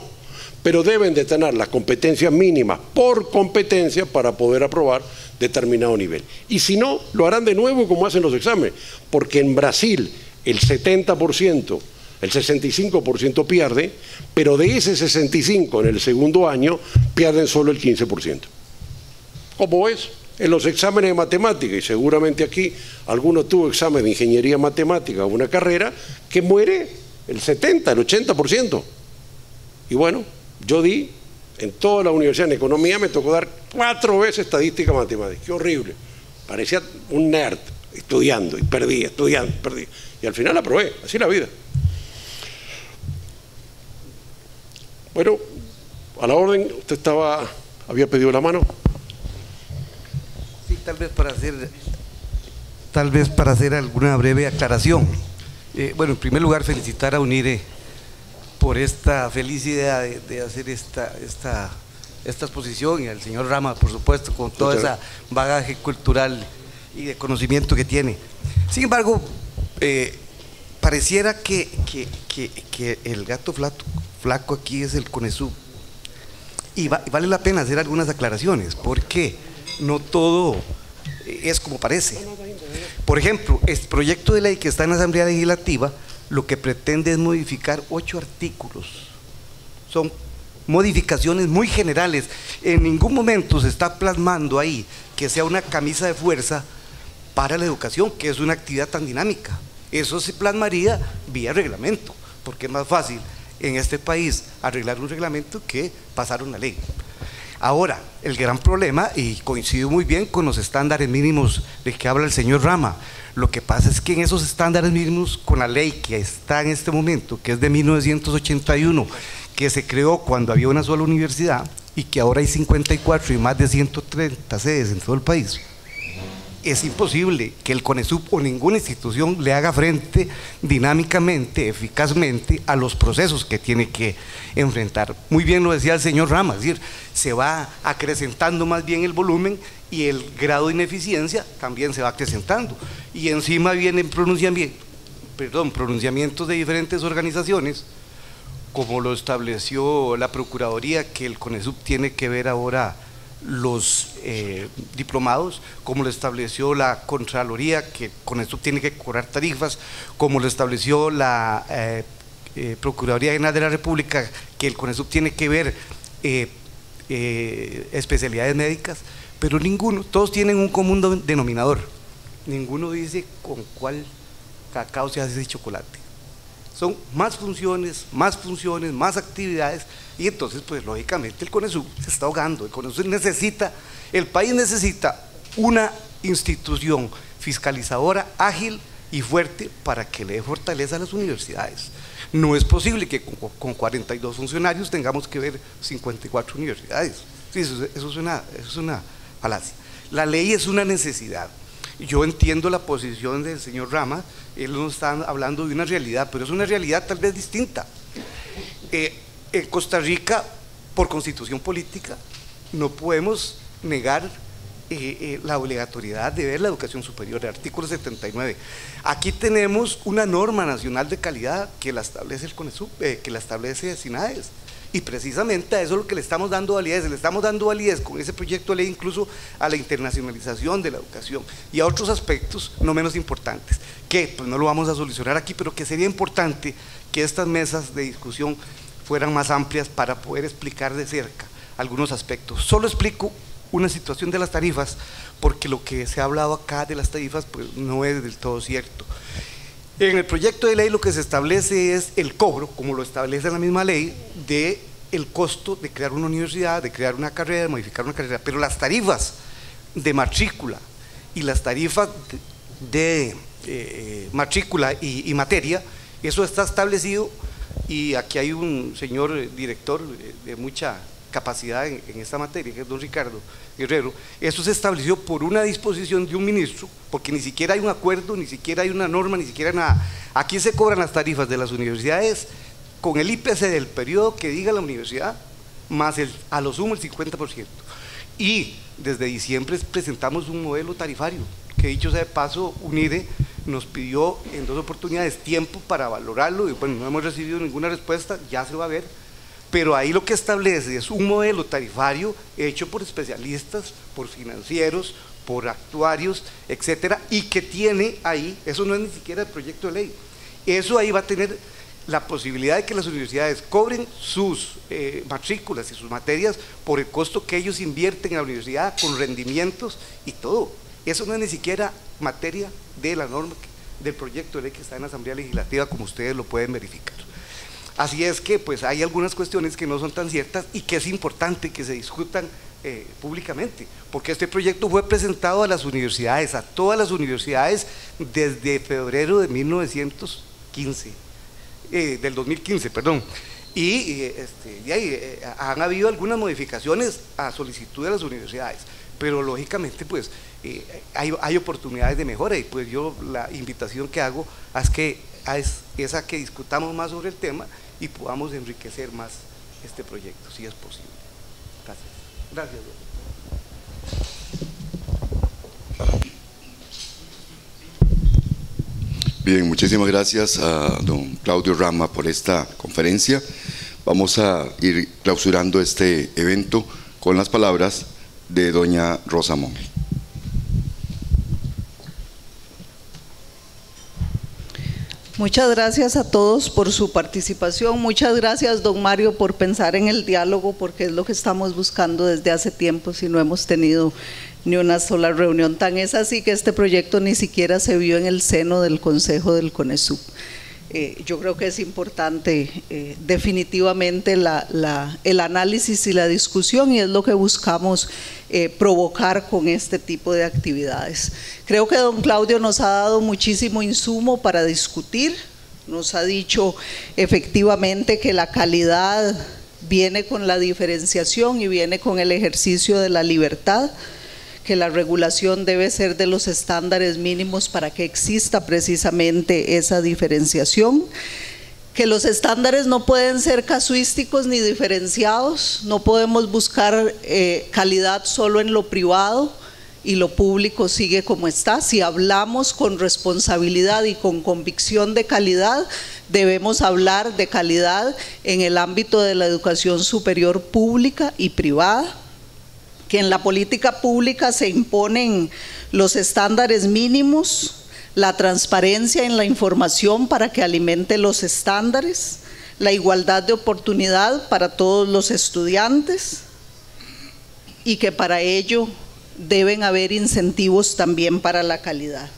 pero deben de tener las competencias mínimas por competencia para poder aprobar determinado nivel. Y si no, lo harán de nuevo como hacen los exámenes, porque en Brasil el 70%, el 65% pierde, pero de ese 65% en el segundo año pierden solo el 15%. como es en los exámenes de matemática, y seguramente aquí alguno tuvo examen de ingeniería matemática, una carrera que muere el 70, el 80%. Y bueno, yo di en toda la universidad en economía, me tocó dar 4 veces estadística matemática. Qué horrible. Parecía un nerd estudiando y perdía, estudiando, perdía. Y al final aprobé, así es la vida. Bueno, a la orden, usted había pedido la mano. Sí, tal vez para hacer alguna breve aclaración. Bueno, en primer lugar, felicitar a UNIRE por esta feliz idea de hacer esta exposición, y al señor Rama, por supuesto, con toda esa bagaje cultural y de conocimiento que tiene. Sin embargo, pareciera que el gato flaco aquí es el CONESUB, y vale la pena hacer algunas aclaraciones, porque no todo es como parece. Por ejemplo, el proyecto de ley que está en la Asamblea Legislativa lo que pretende es modificar 8 artículos. Son modificaciones muy generales. En ningún momento se está plasmando ahí que sea una camisa de fuerza para la educación, que es una actividad tan dinámica. Eso se plasmaría vía reglamento, porque es más fácil en este país arreglar un reglamento que pasar una ley. Ahora, el gran problema, y coincido muy bien con los estándares mínimos de que habla el señor Rama, lo que pasa es que en esos estándares mínimos, con la ley que está en este momento, que es de 1981, que se creó cuando había una sola universidad y que ahora hay 54 y más de 130 sedes en todo el país, es imposible que el CONESUB o ninguna institución le haga frente dinámicamente, eficazmente a los procesos que tiene que enfrentar. Muy bien lo decía el señor Rama, es decir, se va acrecentando más bien el volumen y el grado de ineficiencia también se va acrecentando. Y encima vienen pronunciamientos de diferentes organizaciones, como lo estableció la Procuraduría, que el CONESUB tiene que ver ahora los diplomados, como lo estableció la Contraloría, que con esto tiene que cobrar tarifas, como lo estableció la Procuraduría General de la República, que el CONESUB tiene que ver especialidades médicas, pero ninguno, todos tienen un común denominador, ninguno dice con cuál cacao se hace ese chocolate. Son más funciones, más actividades, y entonces pues lógicamente el CONESUB se está ahogando. El CONESUB el país necesita una institución fiscalizadora ágil y fuerte para que le dé fortaleza a las universidades. No es posible que con 42 funcionarios tengamos que ver 54 universidades. Sí, eso es una falacia. La ley es una necesidad. Yo entiendo la posición del señor Rama, él nos está hablando de una realidad, pero es una realidad tal vez distinta. En Costa Rica, por constitución política, no podemos negar la obligatoriedad de ver la educación superior, el artículo 79. Aquí tenemos una norma nacional de calidad que la establece el CONESUB, que la establece SINAES. Y precisamente a eso es lo que le estamos dando validez, con ese proyecto de ley, incluso a la internacionalización de la educación y a otros aspectos no menos importantes, que pues no lo vamos a solucionar aquí, pero que sería importante que estas mesas de discusión fueran más amplias para poder explicar de cerca algunos aspectos. Solo explico una situación de las tarifas, porque lo que se ha hablado acá de las tarifas pues no es del todo cierto. En el proyecto de ley lo que se establece es el cobro, como lo establece la misma ley, de el costo de crear una universidad, de crear una carrera, de modificar una carrera, pero las tarifas de matrícula y las tarifas de matrícula y materia, eso está establecido, y aquí hay un señor director de mucha capacidad en esta materia, que es don Ricardo Guerrero. Eso se estableció por una disposición de un ministro, porque ni siquiera hay un acuerdo, ni siquiera hay una norma, ni siquiera nada. Aquí se cobran las tarifas de las universidades con el IPC del periodo que diga la universidad, más a lo sumo el 50%. Y desde diciembre presentamos un modelo tarifario, que dicho sea de paso, UNIRE nos pidió en 2 oportunidades tiempo para valorarlo, y bueno, no hemos recibido ninguna respuesta, ya se va a ver. Pero ahí lo que establece es un modelo tarifario hecho por especialistas, por financieros, por actuarios, etcétera, y que tiene ahí, eso no es ni siquiera el proyecto de ley, eso ahí va a tener la posibilidad de que las universidades cobren sus matrículas y sus materias por el costo que ellos invierten en la universidad, con rendimientos y todo. Eso no es ni siquiera materia de la norma del proyecto de ley que está en la Asamblea Legislativa, como ustedes lo pueden verificar. Así es que pues hay algunas cuestiones que no son tan ciertas y que es importante que se discutan públicamente, porque este proyecto fue presentado a las universidades, a todas las universidades, desde febrero de 1915, del 2015, perdón, y han habido algunas modificaciones a solicitud de las universidades, pero lógicamente pues hay oportunidades de mejora, y pues yo la invitación que hago es a que discutamos más sobre el tema y podamos enriquecer más este proyecto, si es posible. Gracias. Gracias. Bien, muchísimas gracias a don Claudio Rama por esta conferencia. Vamos a ir clausurando este evento con las palabras de doña Rosa Monge. Muchas gracias a todos por su participación. Muchas gracias, don Mario, por pensar en el diálogo, porque es lo que estamos buscando desde hace tiempo, si no hemos tenido ni una sola reunión. Tan es así que este proyecto ni siquiera se vio en el seno del Consejo del CONESUB. Yo creo que es importante definitivamente el análisis y la discusión, y es lo que buscamos provocar con este tipo de actividades. Creo que don Claudio nos ha dado muchísimo insumo para discutir, nos ha dicho efectivamente que la calidad viene con la diferenciación y viene con el ejercicio de la libertad, que la regulación debe ser de los estándares mínimos para que exista precisamente esa diferenciación, que los estándares no pueden ser casuísticos ni diferenciados, no podemos buscar calidad solo en lo privado y lo público sigue como está. Si hablamos con responsabilidad y con convicción de calidad, debemos hablar de calidad en el ámbito de la educación superior pública y privada, que en la política pública se imponen los estándares mínimos, la transparencia en la información para que alimente los estándares, la igualdad de oportunidad para todos los estudiantes, y que para ello deben haber incentivos también para la calidad.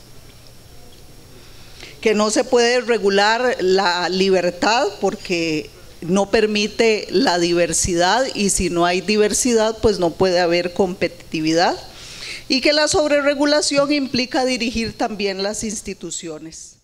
Que no se puede regular la libertad porque no permite la diversidad, y si no hay diversidad pues no puede haber competitividad, y que la sobreregulación implica dirigir también las instituciones.